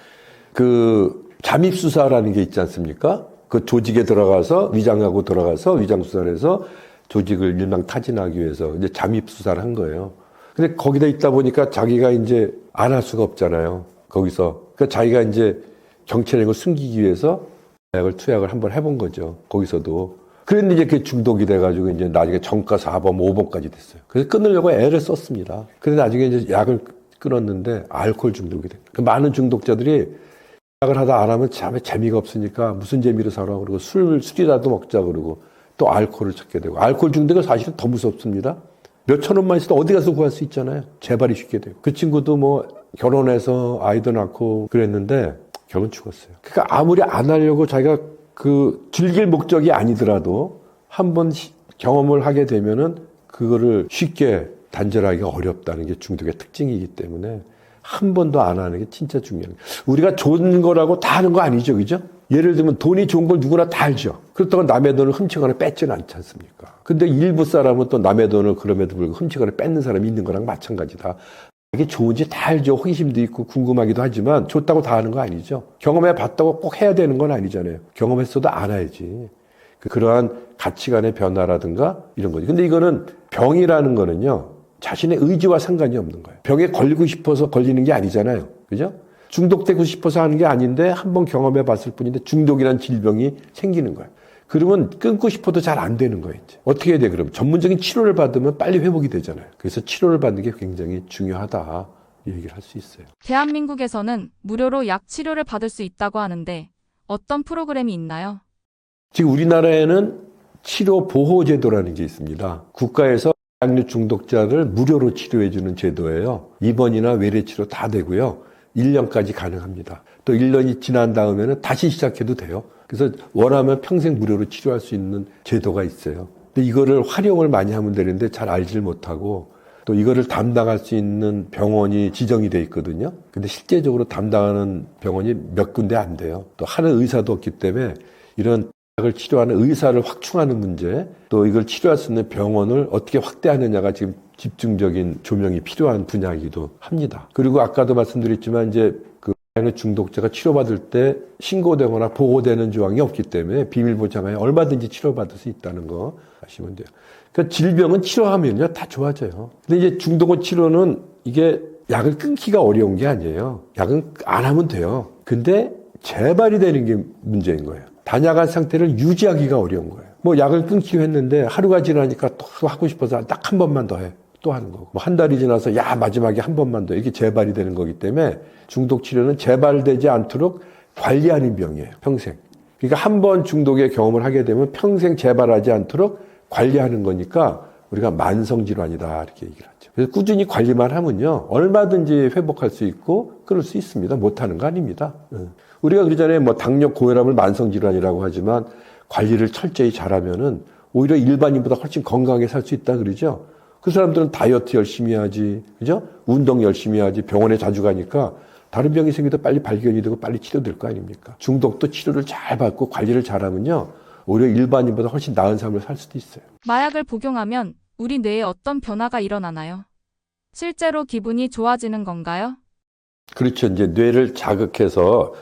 그 잠입수사라는 게 있지 않습니까? 그 조직에 들어가서 위장하고 들어가서 위장 수사를 해서 조직을 일망타진하기 위해서 이제 잠입 수사를 한 거예요. 근데 거기다 있다 보니까 자기가 이제 안 할 수가 없잖아요. 거기서. 그러니까 자기가 이제 경찰에 이걸 숨기기 위해서 약을 투약을 한번 해본 거죠. 거기서도. 그런데 이제 그게 중독이 돼가지고 이제 나중에 정가 4범, 5범까지 됐어요. 그래서 끊으려고 애를 썼습니다. 근데 나중에 이제 약을 끊었는데 알코올 중독이 돼. 그 많은 중독자들이 을 하다 안 하면 참 재미가 없으니까 무슨 재미로 살아 그러고 술이라도 먹자 그러고 또 알코올을 찾게 되고 알코올 중독은 사실은 더 무섭습니다. 몇천 원만 있어도 어디 가서 구할 수 있잖아요. 재발이 쉽게 되고. 그 친구도 뭐 결혼해서 아이도 낳고 그랬는데 결국 죽었어요. 그러니까 아무리 안 하려고 자기가 그 즐길 목적이 아니더라도 한번 경험을 하게 되면은 그거를 쉽게 단절하기가 어렵다는 게 중독의 특징이기 때문에 한 번도 안 하는 게 진짜 중요해요. 우리가 좋은 거라고 다 하는 거 아니죠, 그죠? 예를 들면 돈이 좋은 걸 누구나 다 알죠. 그렇다고 남의 돈을 훔치거나 뺏지는 않지 않습니까? 근데 일부 사람은 또 남의 돈을 그럼에도 불구하고 훔치거나 뺏는 사람이 있는 거랑 마찬가지다. 이게 좋은지 다 알죠. 호기심도 있고 궁금하기도 하지만 좋다고 다 하는 거 아니죠. 경험해 봤다고 꼭 해야 되는 건 아니잖아요. 경험했어도 알아야지. 그러한 가치관의 변화라든가 이런 거죠. 근데 이거는 병이라는 거는요, 자신의 의지와 상관이 없는 거예요. 병에 걸리고 싶어서 걸리는 게 아니잖아요. 그죠? 중독되고 싶어서 하는 게 아닌데 한번 경험해 봤을 뿐인데 중독이라는 질병이 생기는 거예요. 그러면 끊고 싶어도 잘 안 되는 거예요. 이제. 어떻게 해야 돼, 그럼? 전문적인 치료를 받으면 빨리 회복이 되잖아요. 그래서 치료를 받는 게 굉장히 중요하다. 이 얘기를 할 수 있어요. 대한민국에서는 무료로 약 치료를 받을 수 있다고 하는데 어떤 프로그램이 있나요? 지금 우리나라에는 치료보호제도라는 게 있습니다. 국가에서 약류 중독자를 무료로 치료해주는 제도예요. 입원이나 외래치료 다 되고요. 1년까지 가능합니다. 또 1년이 지난 다음에는 다시 시작해도 돼요. 그래서 원하면 평생 무료로 치료할 수 있는 제도가 있어요. 근데 이거를 활용을 많이 하면 되는데 잘 알지를 못하고 또 이거를 담당할 수 있는 병원이 지정이 돼 있거든요. 근데 실제적으로 담당하는 병원이 몇 군데 안 돼요. 또 하는 의사도 없기 때문에 이런 약을 치료하는 의사를 확충하는 문제, 또 이걸 치료할 수 있는 병원을 어떻게 확대하느냐가 지금 집중적인 조명이 필요한 분야이기도 합니다. 그리고 아까도 말씀드렸지만 이제 그 중독자가 치료받을 때 신고되거나 보고되는 조항이 없기 때문에 비밀 보장하에 얼마든지 치료받을 수 있다는 거 아시면 돼요. 그러니까 질병은 치료하면요 다 좋아져요. 근데 이제 중독원 치료는 이게 약을 끊기가 어려운 게 아니에요. 약은 안 하면 돼요. 근데 재발이 되는 게 문제인 거예요. 단약한 상태를 유지하기가 어려운 거예요. 뭐 약을 끊기로 했는데 하루가 지나니까 또 하고 싶어서 딱 한 번만 더 해. 또 하는 거고. 뭐 한 달이 지나서 야 마지막에 한 번만 더. 이게 재발이 되는 거기 때문에 중독 치료는 재발되지 않도록 관리하는 병이에요. 평생. 그러니까 한 번 중독의 경험을 하게 되면 평생 재발하지 않도록 관리하는 거니까 우리가 만성질환이다 이렇게 얘기를 하죠. 그래서 꾸준히 관리만 하면요 얼마든지 회복할 수 있고 그럴 수 있습니다. 못하는 거 아닙니다. 우리가 그러잖아요. 뭐 당뇨, 고혈압을 만성질환이라고 하지만 관리를 철저히 잘하면은 오히려 일반인보다 훨씬 건강하게 살 수 있다 그러죠. 그 사람들은 다이어트 열심히 하지, 그죠? 운동 열심히 하지, 병원에 자주 가니까 다른 병이 생겨도 빨리 발견이 되고 빨리 치료될 거 아닙니까? 중독도 치료를 잘 받고 관리를 잘하면요 오히려 일반인보다 훨씬 나은 삶을 살 수도 있어요. 마약을 복용하면 우리 뇌에 어떤 변화가 일어나나요? 실제로 기분이 좋아지는 건가요? 그렇죠. 이제 뇌를 자극해서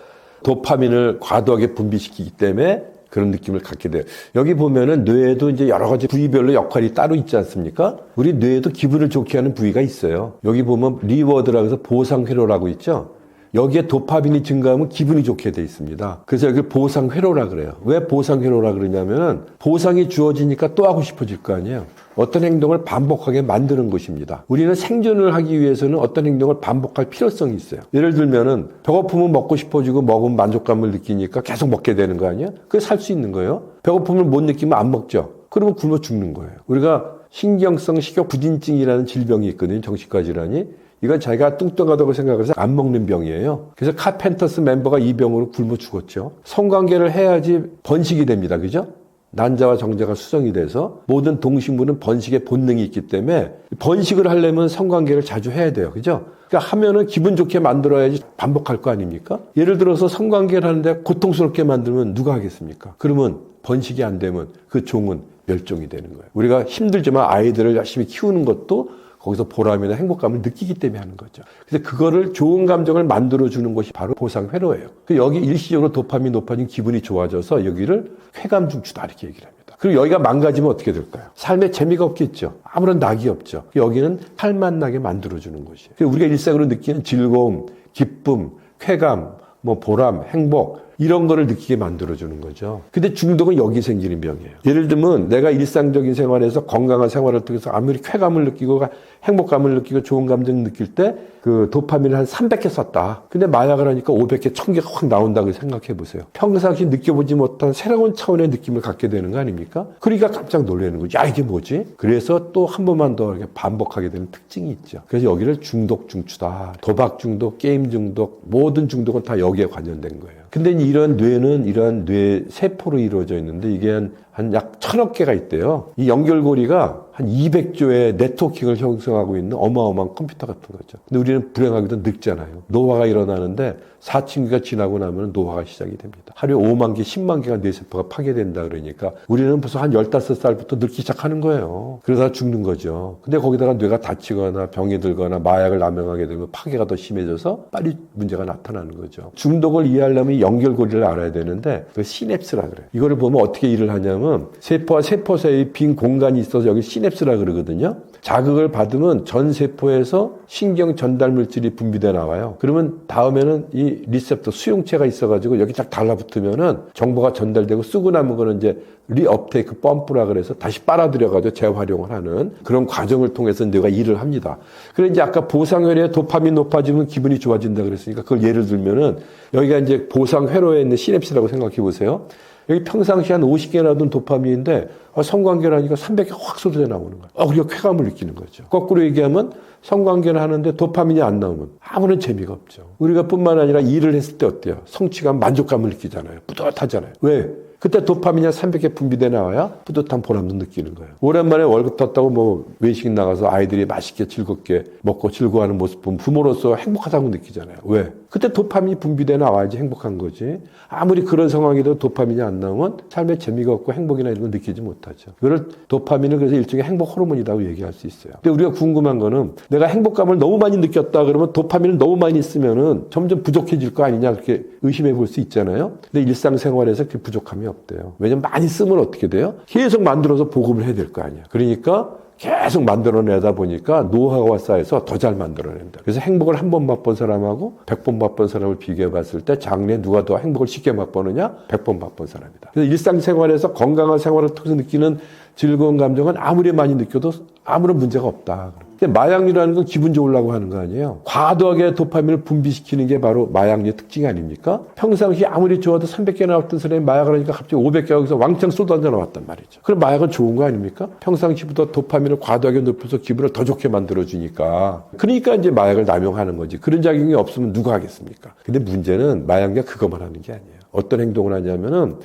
도파민을 과도하게 분비시키기 때문에 그런 느낌을 갖게 돼요. 여기 보면은 뇌에도 이제 여러 가지 부위별로 역할이 따로 있지 않습니까? 우리 뇌에도 기분을 좋게 하는 부위가 있어요. 여기 보면 리워드라고 해서 보상회로라고 있죠. 여기에 도파민이 증가하면 기분이 좋게 돼 있습니다. 그래서 여기 보상회로라 그래요. 왜 보상회로라 그러냐면은 보상이 주어지니까 또 하고 싶어질 거 아니에요. 어떤 행동을 반복하게 만드는 것입니다. 우리는 생존을 하기 위해서는 어떤 행동을 반복할 필요성이 있어요. 예를 들면은 배고프면 먹고 싶어지고 먹으면 만족감을 느끼니까 계속 먹게 되는 거 아니에요? 그게 살 수 있는 거예요. 배고픔을 못 느끼면 안 먹죠. 그러면 굶어 죽는 거예요. 우리가 신경성 식욕 부진증이라는 질병이 있거든요. 정신과 질환이. 이건 자기가 뚱뚱하다고 생각해서 안 먹는 병이에요. 그래서 카펜터스 멤버가 이 병으로 굶어 죽었죠. 성관계를 해야지 번식이 됩니다. 그죠? 난자와 정자가 수정이 돼서 모든 동식물은 번식의 본능이 있기 때문에 번식을 하려면 성관계를 자주 해야 돼요. 그죠? 그러니까 하면은 기분 좋게 만들어야지 반복할 거 아닙니까? 예를 들어서 성관계를 하는데 고통스럽게 만들면 누가 하겠습니까? 그러면 번식이 안 되면 그 종은 멸종이 되는 거예요. 우리가 힘들지만 아이들을 열심히 키우는 것도 거기서 보람이나 행복감을 느끼기 때문에 하는 거죠. 그래서 그거를 좋은 감정을 만들어주는 것이 바로 보상회로예요. 여기 일시적으로 도파민 높아진 기분이 좋아져서 여기를 쾌감중추다 이렇게 얘기를 합니다. 그리고 여기가 망가지면 어떻게 될까요? 삶에 재미가 없겠죠. 아무런 낙이 없죠. 여기는 살맛나게 만들어주는 것이에요. 우리가 일상으로 느끼는 즐거움, 기쁨, 쾌감, 뭐 보람, 행복 이런 거를 느끼게 만들어주는 거죠. 근데 중독은 여기 생기는 병이에요. 예를 들면 내가 일상적인 생활에서 건강한 생활을 통해서 아무리 쾌감을 느끼고 행복감을 느끼고 좋은 감정을 느낄 때 그 도파민을 한 300개 썼다. 근데 마약을 하니까 500개, 1000개가 확 나온다고 생각해 보세요. 평상시 느껴보지 못한 새로운 차원의 느낌을 갖게 되는 거 아닙니까? 그러니까 깜짝 놀라는 거죠. 야, 이게 뭐지? 그래서 또 한 번만 더 이렇게 반복하게 되는 특징이 있죠. 그래서 여기를 중독 중추다. 도박 중독, 게임 중독, 모든 중독은 다 여기에 관련된 거예요. 근데 이런 뇌는 이런 뇌 세포로 이루어져 있는데 이게 한 약 1000억 개가 있대요. 이 연결고리가 한 200조의 네트워킹을 형성하고 있는 어마어마한 컴퓨터 같은 거죠. 근데 우리는 불행하게도 늙잖아요. 노화가 일어나는데 4층기가 지나고 나면 노화가 시작이 됩니다. 하루에 5만 개, 10만 개가 뇌세포가 파괴된다 그러니까 우리는 벌써 한 15살부터 늙기 시작하는 거예요. 그러다 죽는 거죠. 근데 거기다가 뇌가 다치거나 병이 들거나 마약을 남용하게 되면 파괴가 더 심해져서 빨리 문제가 나타나는 거죠. 중독을 이해하려면 이 연결고리를 알아야 되는데 그 시냅스라 그래요. 이거를 보면 어떻게 일을 하냐면 세포와 세포 사이에 빈 공간이 있어서 여기 시냅스라 그러거든요. 자극을 받으면 전 세포에서 신경 전달 물질이 분비돼 나와요. 그러면 다음에는 이 리셉터 수용체가 있어가지고 여기 딱 달라붙으면은 정보가 전달되고 쓰고 남은 거는 이제 리업테이크 펌프라 그래서 다시 빨아들여가지고 재활용을 하는 그런 과정을 통해서 뇌가 일을 합니다. 그래 이제 아까 보상회로에 도파민 높아지면 기분이 좋아진다 그랬으니까 그걸 예를 들면은 여기가 이제 보상회로에 있는 시냅스라고 생각해 보세요. 여기 평상시 한 50개 나오던 도파민인데 성관계를 하니까 300개 확 쏟아져 나오는 거예요. 우리가 쾌감을 느끼는 거죠. 거꾸로 얘기하면 성관계를 하는데 도파민이 안 나오면 아무런 재미가 없죠. 우리가 뿐만 아니라 일을 했을 때 어때요? 성취감, 만족감을 느끼잖아요. 뿌듯하잖아요. 왜? 그때 도파민이 한 300개 분비돼 나와야 뿌듯한 보람도 느끼는 거예요. 오랜만에 월급 땄다고 뭐 외식 나가서 아이들이 맛있게 즐겁게 먹고 즐거워하는 모습 보면 부모로서 행복하다고 느끼잖아요. 왜? 그때 도파민이 분비돼 나와야지 행복한 거지. 아무리 그런 상황이라도 도파민이 안 나오면 삶에 재미가 없고 행복이나 이런 걸 느끼지 못하죠. 그걸 도파민은 그래서 일종의 행복 호르몬이라고 얘기할 수 있어요. 근데 우리가 궁금한 거는 내가 행복감을 너무 많이 느꼈다 그러면 도파민을 너무 많이 쓰면은 점점 부족해질 거 아니냐 그렇게 의심해 볼 수 있잖아요. 근데 일상생활에서 그 부족함이 없대요. 왜냐면 많이 쓰면 어떻게 돼요? 계속 만들어서 보급을 해야 될 거 아니야. 그러니까 계속 만들어내다 보니까 노하우가 쌓여서 더 잘 만들어낸다. 그래서 행복을 한 번 맛본 사람하고 100번 맛본 사람을 비교해 봤을 때 장래에 누가 더 행복을 쉽게 맛보느냐? 100번 맛본 사람이다. 그래서 일상생활에서 건강한 생활을 통해서 느끼는 즐거운 감정은 아무리 많이 느껴도 아무런 문제가 없다. 근데 마약류라는 건 기분 좋으려고 하는 거 아니에요. 과도하게 도파민을 분비시키는 게 바로 마약류의 특징이 아닙니까? 평상시 아무리 좋아도 300개 나왔던 사람이 마약을 하니까 갑자기 500개 여기서 왕창 쏟아져 나왔단 말이죠. 그럼 마약은 좋은 거 아닙니까? 평상시보다 도파민을 과도하게 높여서 기분을 더 좋게 만들어주니까. 그러니까 이제 마약을 남용하는 거지. 그런 작용이 없으면 누가 하겠습니까? 근데 문제는 마약류가 그것만 하는 게 아니에요. 어떤 행동을 하냐면은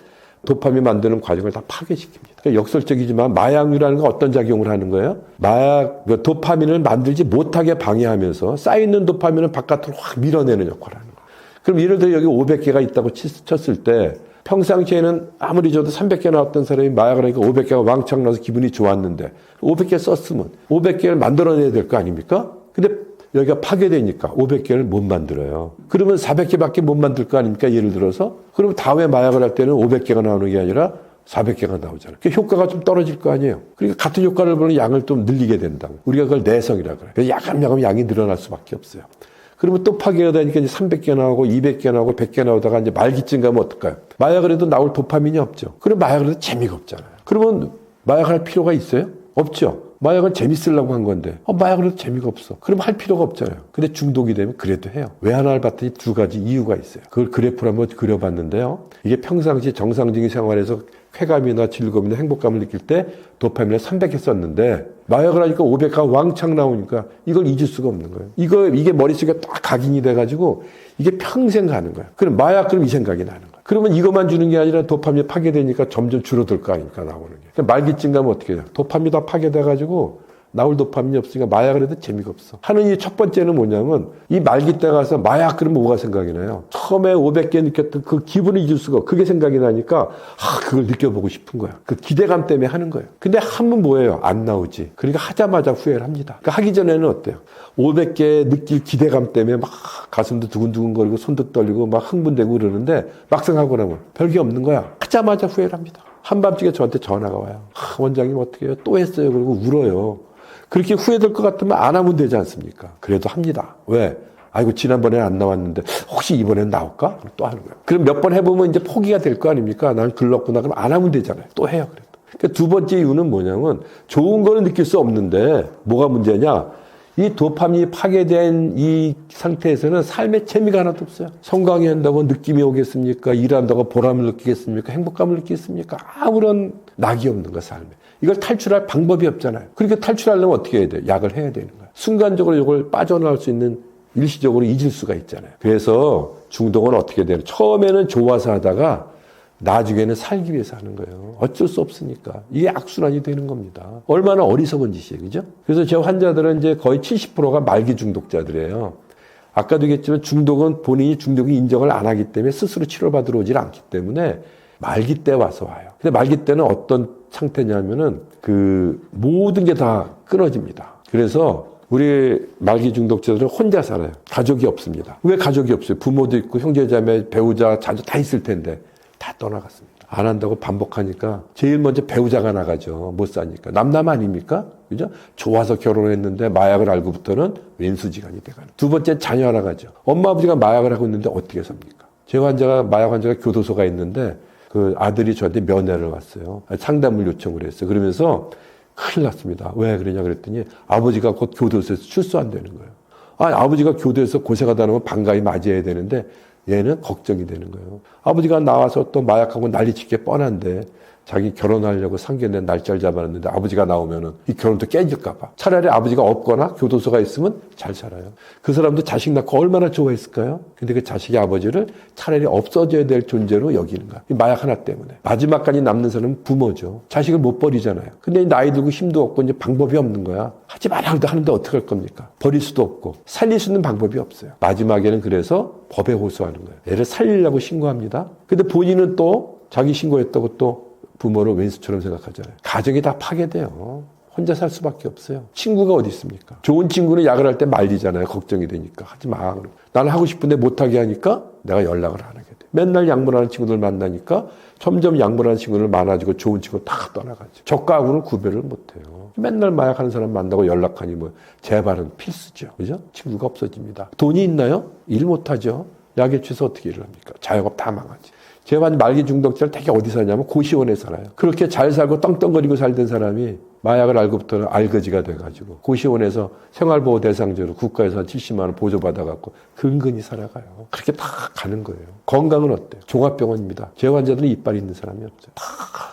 도파민 만드는 과정을 다 파괴시킵니다. 그러니까 역설적이지만 마약류라는 건 어떤 작용을 하는 거예요? 도파민을 만들지 못하게 방해하면서 쌓여있는 도파민을 바깥으로 확 밀어내는 역할을 하는 거예요. 그럼 예를 들어 여기 500개가 있다고 쳤을 때 평상시에는 아무리 줘도 300개 나왔던 사람이 마약을 하니까 500개가 왕창 나서 기분이 좋았는데 500개 썼으면 500개를 만들어내야 될 거 아닙니까? 근데 여기가 파괴되니까 500개를 못 만들어요. 그러면 400개밖에 못 만들 거 아닙니까? 예를 들어서. 그러면 다음에 마약을 할 때는 500개가 나오는 게 아니라 400개가 나오잖아요. 그 효과가 좀 떨어질 거 아니에요. 그러니까 같은 효과를 보는 양을 좀 늘리게 된다고. 우리가 그걸 내성이라고 그래요. 그래서 야금야금 양이 늘어날 수밖에 없어요. 그러면 또 파괴가 되니까 이제 300개 나오고 200개 나오고 100개 나오다가 이제 말기쯤 가면 어떨까요? 마약을 해도 나올 도파민이 없죠. 그럼 마약을 해도 재미가 없잖아요. 그러면 마약을 할 필요가 있어요? 없죠. 마약은 재밌으려고 한 건데 마약을 해도 재미가 없어. 그럼 할 필요가 없잖아요. 근데 중독이 되면 그래도 해요. 왜 하나를 봤더니 두 가지 이유가 있어요. 그걸 그래프로 한번 그려봤는데요. 이게 평상시 정상적인 생활에서 쾌감이나 즐거움이나 행복감을 느낄 때 도파민을 300개 썼는데 마약을 하니까 500가 왕창 나오니까 이걸 잊을 수가 없는 거예요. 이게 머릿속에 딱 각인이 돼가지고 이게 평생 가는 거예요. 그럼 이 생각이 나는 거예요. 그러면 이것만 주는 게 아니라 도파민이 파괴되니까 점점 줄어들 거 아닙니까, 나오는 게. 그러니까 말기쯤 가면 어떻게 돼요? 도파민이 다 파괴돼가지고 나올 도파민이 없으니까 마약을 해도 재미가 없어. 하는 이 첫 번째는 뭐냐면 이 말기 때 가서 마약 그러면 뭐가 생각이 나요? 처음에 500개 느꼈던 그 기분을 잊을 수가 없고 그게 생각이 나니까 그걸 느껴보고 싶은 거야. 그 기대감 때문에 하는 거예요. 근데 하면 뭐예요? 안 나오지. 그러니까 하자마자 후회를 합니다. 그러니까 하기 전에는 어때요? 500개 느낄 기대감 때문에 막 가슴도 두근두근거리고 손도 떨리고 막 흥분되고 그러는데 막상 하고 나면 별게 없는 거야. 하자마자 후회를 합니다. 한밤중에 저한테 전화가 와요. 원장님 어떻게 해요? 또 했어요. 그리고 울어요. 그렇게 후회될 것 같으면 안 하면 되지 않습니까? 그래도 합니다. 왜? 아이고 지난번에 안 나왔는데 혹시 이번엔 나올까? 그럼 또 하는 거예요. 그럼 몇 번 해보면 이제 포기가 될 거 아닙니까? 난 글렀구나. 그럼 안 하면 되잖아요. 또 해요. 그래도. 그러니까 두 번째 이유는 뭐냐면 좋은 거는 느낄 수 없는데 뭐가 문제냐? 이 도파민이 파괴된 이 상태에서는 삶의 재미가 하나도 없어요. 성강이 한다고 느낌이 오겠습니까? 일한다고 보람을 느끼겠습니까? 행복감을 느끼겠습니까? 아무런 낙이 없는 거야, 삶에. 이걸 탈출할 방법이 없잖아요. 그렇게 탈출하려면 어떻게 해야 돼요? 약을 해야 되는 거야. 순간적으로 이걸 빠져나올 수 있는 일시적으로 잊을 수가 있잖아요. 그래서 중독은 어떻게 되는? 처음에는 좋아서 하다가 나중에는 살기 위해서 하는 거예요. 어쩔 수 없으니까. 이게 악순환이 되는 겁니다. 얼마나 어리석은 짓이에요. 그죠? 그래서 제 환자들은 이제 거의 70%가 말기 중독자들이에요. 아까도 얘기했지만 중독은 본인이 중독이 인정을 안 하기 때문에 스스로 치료받으러 오질 않기 때문에 말기 때 와서 와요. 근데 말기 때는 어떤 상태냐면은 모든 게 다 끊어집니다. 그래서 우리 말기 중독자들은 혼자 살아요. 가족이 없습니다. 왜 가족이 없어요? 부모도 있고 형제자매, 배우자, 자녀 다 있을 텐데 다 떠나갔습니다. 안 한다고 반복하니까 제일 먼저 배우자가 나가죠. 못 사니까. 남남 아닙니까? 그죠? 좋아서 결혼했는데 마약을 알고부터는 왼수지간이 돼가는. 두 번째 자녀 나가죠. 엄마 아버지가 마약을 하고 있는데 어떻게 삽니까? 제 마약 환자가 교도소가 있는데 그 아들이 저한테 면회를 왔어요. 상담을 요청을 했어요. 그러면서 큰일 났습니다. 왜 그러냐 그랬더니 아버지가 곧 교도소에서 출소한다는 거예요. 아버지가 교도에서 고생하다 보면 반가이 맞이해야 되는데 얘는 걱정이 되는 거예요. 아버지가 나와서 또 마약하고 난리칠 게 뻔한데 자기 결혼하려고 상견례 날짜를 잡아놨는데 아버지가 나오면은 이 결혼도 깨질까봐. 차라리 아버지가 없거나 교도소가 있으면 잘 살아요. 그 사람도 자식 낳고 얼마나 좋아했을까요? 근데 그 자식의 아버지를 차라리 없어져야 될 존재로 여기는 거야. 이 마약 하나 때문에. 마지막까지 남는 사람은 부모죠. 자식을 못 버리잖아요. 근데 나이 들고 힘도 없고 이제 방법이 없는 거야. 하지 말라 그래도 하는데 어떡할 겁니까? 버릴 수도 없고 살릴 수 있는 방법이 없어요. 마지막에는 그래서 법에 호소하는 거예요. 애를 살리려고 신고합니다. 근데 본인은 또 자기 신고했다고 또 부모를 왼수처럼 생각하잖아요. 가정이 다 파괴돼요. 혼자 살 수밖에 없어요. 친구가 어디 있습니까? 좋은 친구는 약을 할 때 말리잖아요. 걱정이 되니까. 하지 마. 나는 하고 싶은데 못하게 하니까 내가 연락을 안 하게 돼. 맨날 약물하는 친구들 만나니까 점점 약물하는 친구들 많아지고 좋은 친구 다 떠나가죠. 적과하고는 구별을 못해요. 맨날 마약하는 사람 만나고 연락하니 재발은 필수죠. 그죠? 친구가 없어집니다. 돈이 있나요? 일 못하죠. 약에 취해서 어떻게 일을 합니까? 자영업 다 망하지. 제가 말기 중독자를 되게 어디 사냐면 고시원에 살아요. 그렇게 잘 살고 떵떵거리고 살던 사람이 마약을 알고부터는 알거지가 돼가지고 고시원에서 생활보호 대상자로 국가에서 한 70만 원 보조받아갖고 근근히 살아가요. 그렇게 다 가는 거예요. 건강은 어때요? 종합병원입니다. 제 환자들은 이빨 있는 사람이 없어요. 다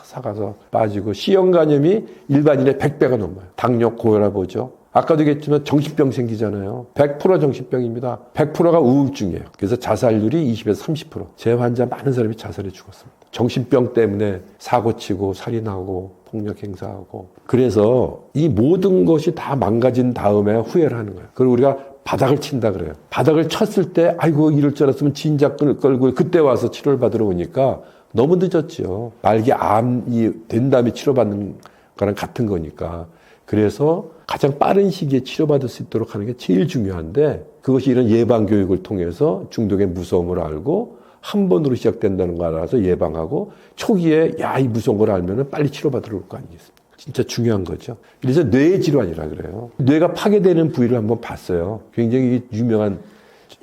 사가서 빠지고 C형 간염이 일반인의 100배가 넘어요. 당뇨, 고혈압 오죠. 아까도 얘기했지만 정신병 생기잖아요. 100% 정신병입니다. 100%가 우울증이에요. 그래서 자살률이 20에서 30%. 제 환자 많은 사람이 자살해 죽었습니다. 정신병 때문에 사고치고 살인하고 폭력 행사하고. 그래서 이 모든 것이 다 망가진 다음에 후회를 하는 거예요. 그리고 우리가 바닥을 친다 그래요. 바닥을 쳤을 때 아이고 이럴 줄 알았으면 진작 끌고 그때 와서 치료를 받으러 오니까 너무 늦었죠. 말기 암이 된 다음에 치료받는 거랑 같은 거니까. 그래서 가장 빠른 시기에 치료받을 수 있도록 하는 게 제일 중요한데 그것이 이런 예방교육을 통해서 중독의 무서움을 알고 한 번으로 시작된다는 걸 알아서 예방하고 초기에 이 무서운 걸 알면 빨리 치료받으러 올 거 아니겠습니까? 진짜 중요한 거죠. 그래서 뇌의 질환이라 그래요. 뇌가 파괴되는 부위를 한번 봤어요. 굉장히 유명한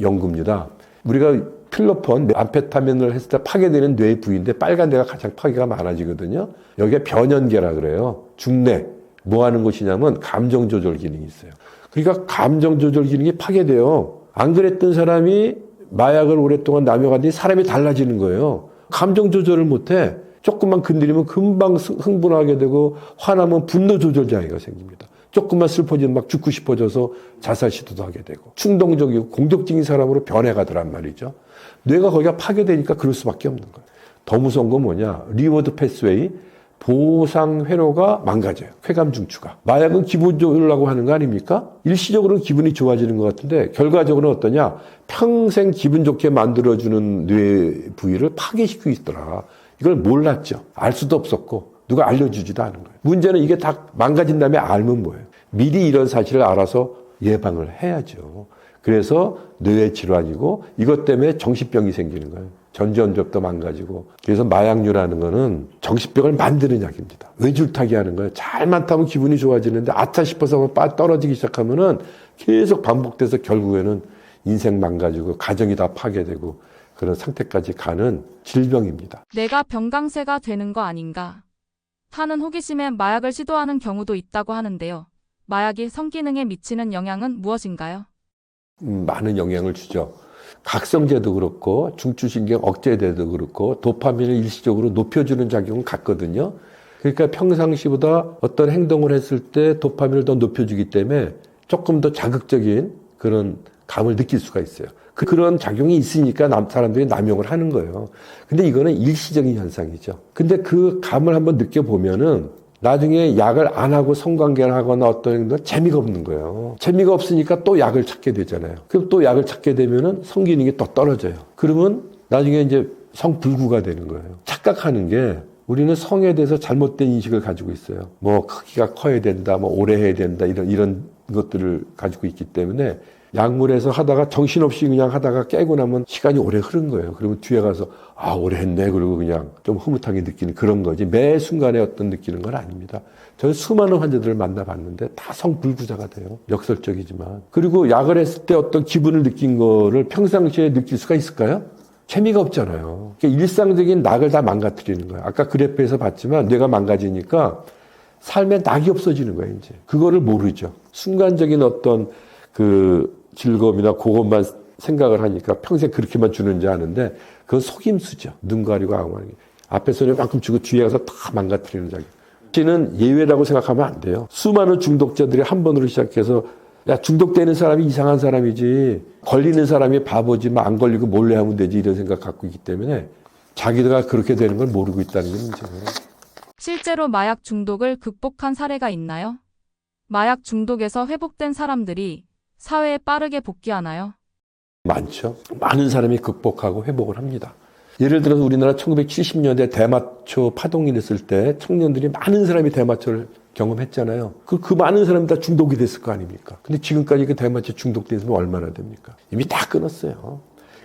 연구입니다. 우리가 필로폰, 암페타민을 했을 때 파괴되는 뇌의 부위인데 빨간 데가 가장 파괴가 많아지거든요. 여기가 변연계라 그래요. 중뇌. 뭐 하는 곳이냐면 감정 조절 기능이 있어요. 그러니까 감정 조절 기능이 파괴돼요. 안 그랬던 사람이 마약을 오랫동안 남용하더니 사람이 달라지는 거예요. 감정 조절을 못해. 조금만 건드리면 금방 흥분하게 되고 화나면 분노 조절 장애가 생깁니다. 조금만 슬퍼지면 막 죽고 싶어져서 자살 시도도 하게 되고 충동적이고 공격적인 사람으로 변해가더란 말이죠. 뇌가 거기가 파괴되니까 그럴 수밖에 없는 거예요. 더 무서운 건 뭐냐? 리워드 패스웨이. 보상 회로가 망가져요. 쾌감 중추가. 마약은 기분 좋으려고 하는 거 아닙니까? 일시적으로는 기분이 좋아지는 것 같은데 결과적으로는 어떠냐? 평생 기분 좋게 만들어주는 뇌 부위를 파괴시키고 있더라. 이걸 몰랐죠. 알 수도 없었고 누가 알려주지도 않은 거예요. 문제는 이게 다 망가진 다음에 알면 뭐예요? 미리 이런 사실을 알아서 예방을 해야죠. 그래서 뇌의 질환이고 이것 때문에 정신병이 생기는 거예요. 전두엽도 망가지고. 그래서 마약류라는 거는 정신병을 만드는 약입니다. 외줄타기 하는 거예요. 잘만 타면 기분이 좋아지는데 아차 싶어서 떨어지기 시작하면은 계속 반복돼서 결국에는 인생 망가지고 가정이 다 파괴되고 그런 상태까지 가는 질병입니다. 내가 병강세가 되는 거 아닌가 하는 호기심에 마약을 시도하는 경우도 있다고 하는데요. 마약이 성기능에 미치는 영향은 무엇인가요? 많은 영향을 주죠. 각성제도 그렇고 중추신경 억제제도 그렇고 도파민을 일시적으로 높여주는 작용은 같거든요. 그러니까 평상시보다 어떤 행동을 했을 때 도파민을 더 높여주기 때문에 조금 더 자극적인 그런 감을 느낄 수가 있어요. 그런 작용이 있으니까 사람들이 남용을 하는 거예요. 근데 이거는 일시적인 현상이죠. 근데 그 감을 한번 느껴보면은 나중에 약을 안 하고 성관계를 하거나 어떤 행동은 재미가 없는 거예요. 재미가 없으니까 또 약을 찾게 되잖아요. 그럼 또 약을 찾게 되면은 성기능이 또 떨어져요. 그러면 나중에 이제 성불구가 되는 거예요. 착각하는 게 우리는 성에 대해서 잘못된 인식을 가지고 있어요. 뭐 크기가 커야 된다, 뭐 오래 해야 된다 이런 것들을 가지고 있기 때문에 약물에서 하다가 정신없이 그냥 하다가 깨고 나면 시간이 오래 흐른 거예요. 그러면 뒤에 가서 아 오래 했네 그러고 그냥 좀 흐뭇하게 느끼는 그런 거지 매 순간에 어떤 느끼는 건 아닙니다. 저는 수많은 환자들을 만나봤는데 다 성불구자가 돼요. 역설적이지만. 그리고 약을 했을 때 어떤 기분을 느낀 거를 평상시에 느낄 수가 있을까요? 재미가 없잖아요. 그러니까 일상적인 낙을 다 망가뜨리는 거예요. 아까 그래프에서 봤지만 뇌가 망가지니까 삶에 낙이 없어지는 거예요, 이제. 그거를 모르죠. 순간적인 어떤 그 즐거움이나 그것만 생각을 하니까 평생 그렇게만 주는지 아는데 그건 속임수죠. 눈 가리고 악마는. 앞에서는 만큼 주고 뒤에 가서 다 망가뜨리는 작용. 씨는 예외라고 생각하면 안 돼요. 수많은 중독자들이 한 번으로 시작해서 야 중독되는 사람이 이상한 사람이지 걸리는 사람이 바보지 뭐 안 걸리고 몰래 하면 되지 이런 생각 갖고 있기 때문에 자기가 그렇게 되는 걸 모르고 있다는 게 문제예요. 실제로 마약 중독을 극복한 사례가 있나요? 마약 중독에서 회복된 사람들이 사회에 빠르게 복귀하나요? 많죠. 많은 사람이 극복하고 회복을 합니다. 예를 들어서 우리나라 1970년대 대마초 파동이 됐을 때 청년들이 많은 사람이 대마초를 경험했잖아요. 그 많은 사람이 다 중독이 됐을 거 아닙니까? 근데 지금까지 그 대마초 중독된 사람이 얼마나 됩니까? 이미 다 끊었어요.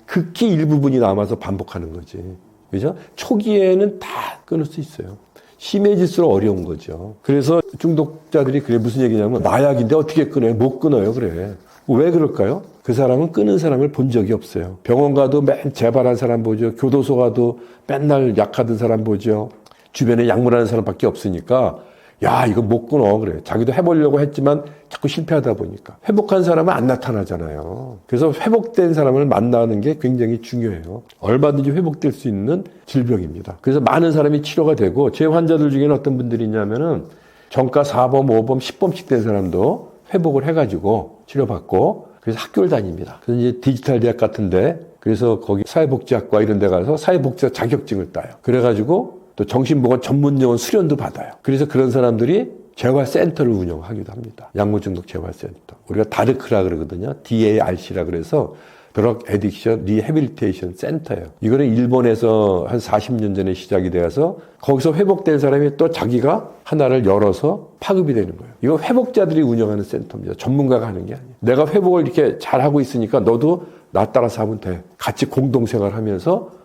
극히 일부분이 남아서 반복하는 거지. 그죠? 초기에는 다 끊을 수 있어요. 심해질수록 어려운 거죠. 그래서 중독자들이 그래 무슨 얘기냐면 마약인데 어떻게 끊어요? 못 끊어요. 그래. 왜 그럴까요? 그 사람은 끊은 사람을 본 적이 없어요. 병원 가도 맨 재발한 사람 보죠. 교도소 가도 맨날 약하던 사람 보죠. 주변에 약물하는 사람밖에 없으니까 야 이거 못 끊어 그래. 자기도 해보려고 했지만 자꾸 실패하다 보니까 회복한 사람은 안 나타나잖아요. 그래서 회복된 사람을 만나는 게 굉장히 중요해요. 얼마든지 회복될 수 있는 질병입니다. 그래서 많은 사람이 치료가 되고 제 환자들 중에는 어떤 분들이 있냐면은 정가 4범, 5범, 10범씩 된 사람도 회복을 해가지고 치료받고 그래서 학교를 다닙니다. 그래서 이제 디지털 대학 같은데 그래서 거기 사회복지학과 이런 데 가서 사회복지사 자격증을 따요. 그래가지고 또 정신보건 전문요원 수련도 받아요. 그래서 그런 사람들이 재활센터를 운영하기도 합니다. 약물중독 재활센터. 우리가 다르크라 그러거든요. DARC라 그래서 드럭 애딕션 리해빌리테이션 센터예요. 이거는 일본에서 한 40년 전에 시작이 되어서 거기서 회복된 사람이 또 자기가 하나를 열어서 파급이 되는 거예요. 이거 회복자들이 운영하는 센터입니다. 전문가가 하는 게 아니에요. 내가 회복을 이렇게 잘하고 있으니까 너도 나 따라서 하면 돼. 같이 공동생활하면서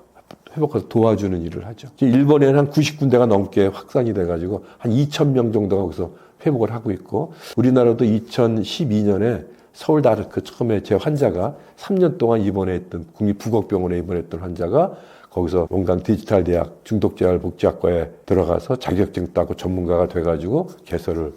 회복해서 도와주는 일을 하죠. 일본에는 한 90군데가 넘게 확산이 돼가지고 한 2,000명 정도가 거기서 회복을 하고 있고 우리나라도 2012년에 서울 다르크 처음에 제 환자가 3년 동안 입원했던 국립부곡병원에 입원했던 환자가 거기서 원광 디지털 대학 중독재활복지학과에 들어가서 자격증 따고 전문가가 돼가지고 개설을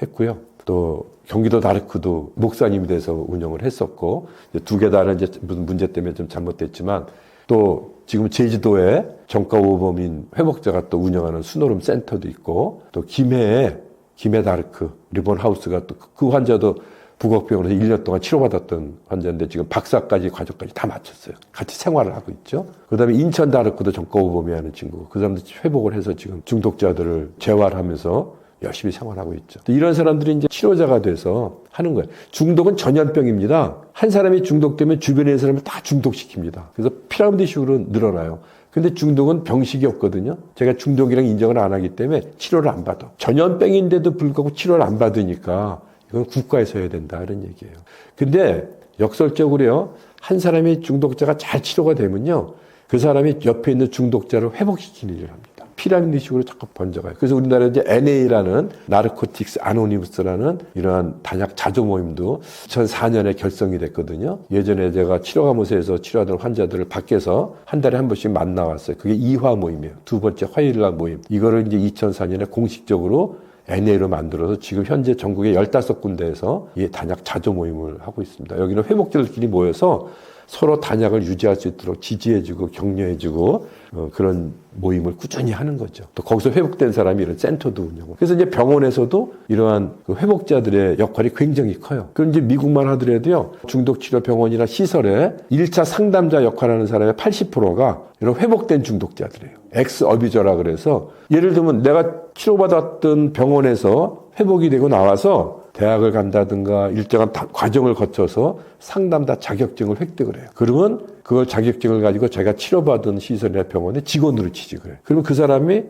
했고요. 또 경기도 다르크도 목사님이 돼서 운영을 했었고 두 개 다는 이제 무슨 문제 때문에 좀 잘못됐지만 또 지금 제주도에 정가 5범인 회복자가 또 운영하는 수노름 센터도 있고 또 김해에 김해 다르크 리본 하우스가 또 그 환자도 부곡병원에서 1년 동안 치료받았던 환자인데 지금 박사까지 과정까지 다 마쳤어요. 같이 생활을 하고 있죠. 그다음에 인천 다르크도 정가 5범이 하는 친구고 그 사람도 회복을 해서 지금 중독자들을 재활하면서 열심히 생활하고 있죠. 이런 사람들이 이제 치료자가 돼서 하는 거예요. 중독은 전염병입니다. 한 사람이 중독되면 주변에 있는 사람을 다 중독시킵니다. 그래서 피라미드식으로 늘어나요. 근데 중독은 병식이 없거든요. 제가 중독이랑 인정을 안 하기 때문에 치료를 안 받아. 전염병인데도 불구하고 치료를 안 받으니까 이건 국가에서 해야 된다 이런 얘기예요. 근데 역설적으로요. 한 사람이 중독자가 잘 치료가 되면요. 그 사람이 옆에 있는 중독자를 회복시키는 일을 합니다. 피라미드식으로 자꾸 번져가요. 그래서 우리나라에 이제 NA라는 나르코틱스 아노니무스라는 이러한 단약 자조 모임도 2004년에 결성이 됐거든요. 예전에 제가 치료감호소에서 치료하던 환자들을 밖에서 한 달에 한 번씩 만나왔어요. 그게 2화 모임이에요. 두 번째 화요일날 모임. 이거를 이제 2004년에 공식적으로 NA로 만들어서 지금 현재 전국의 15군데에서 이 단약 자조 모임을 하고 있습니다. 여기는 회복자들끼리 모여서 서로 단약을 유지할 수 있도록 지지해주고 격려해주고 그런 모임을 꾸준히 하는 거죠. 또 거기서 회복된 사람이 이런 센터도 운영하고. 그래서 이제 병원에서도 이러한 그 회복자들의 역할이 굉장히 커요. 그럼 이제 미국만 하더라도요, 중독치료병원이나 시설에 1차 상담자 역할하는 사람의 80%가 이런 회복된 중독자들이에요. 엑스 어뷰저라 그래서 예를 들면 내가 치료받았던 병원에서 회복이 되고 나와서 대학을 간다든가 일정한 과정을 거쳐서 상담자 자격증을 획득을 해요. 그러면 그걸 자격증을 가지고 제가 치료받은 시설이나 병원에 직원으로 취직을 해요. 그러면 그 사람이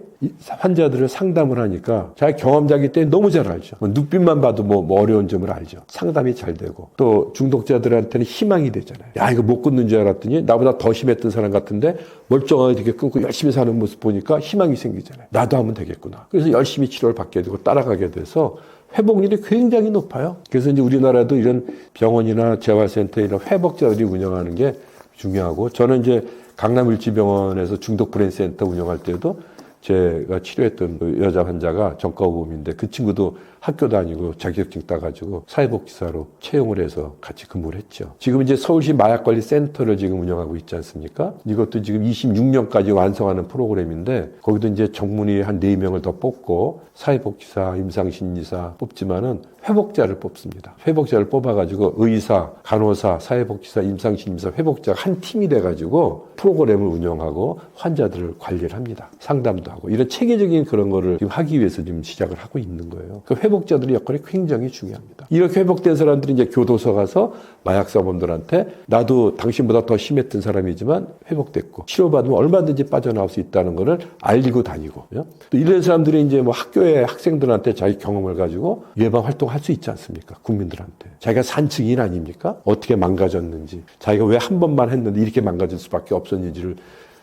환자들을 상담을 하니까 자기 경험자이기 때문에 너무 잘 알죠. 눈빛만 봐도 뭐 어려운 점을 알죠. 상담이 잘 되고 또 중독자들한테는 희망이 되잖아요. 야, 이거 못 끊는 줄 알았더니 나보다 더 심했던 사람 같은데 멀쩡하게 되게 끊고 열심히 사는 모습 보니까 희망이 생기잖아요. 나도 하면 되겠구나. 그래서 열심히 치료를 받게 되고 따라가게 돼서 회복률이 굉장히 높아요. 그래서 이제 우리나라도 이런 병원이나 재활센터 이런 회복자들이 운영하는 게 중요하고, 저는 이제 강남일지병원에서 중독 브레인센터 운영할 때도 제가 치료했던 그 여자 환자가 전과보험인데 그 친구도 학교 다니고 자격증 따가지고 사회복지사로 채용을 해서 같이 근무를 했죠. 지금 이제 서울시 마약관리센터를 지금 운영하고 있지 않습니까? 이것도 지금 26년까지 완성하는 프로그램인데 거기도 이제 전문의 한 4명을 더 뽑고 사회복지사, 임상심리사 뽑지만은 회복자를 뽑습니다. 회복자를 뽑아가지고 의사, 간호사, 사회복지사, 임상심리사, 회복자가 한 팀이 돼가지고 프로그램을 운영하고 환자들을 관리를 합니다. 상담도 하고 이런 체계적인 그런 거를 지금 하기 위해서 지금 시작을 하고 있는 거예요. 그 회복자들의 역할이 굉장히 중요합니다. 이렇게 회복된 사람들이 이제 교도소 가서 마약사범들한테 나도 당신보다 더 심했던 사람이지만 회복됐고 치료받으면 얼마든지 빠져나올 수 있다는 거를 알리고 다니고, 또 이런 사람들이 이제 뭐 학교의 학생들한테 자기 경험을 가지고 예방 활동할 수 있지 않습니까? 국민들한테. 자기가 산 증인 아닙니까? 어떻게 망가졌는지, 자기가 왜 한 번만 했는데 이렇게 망가질 수밖에 없었는지를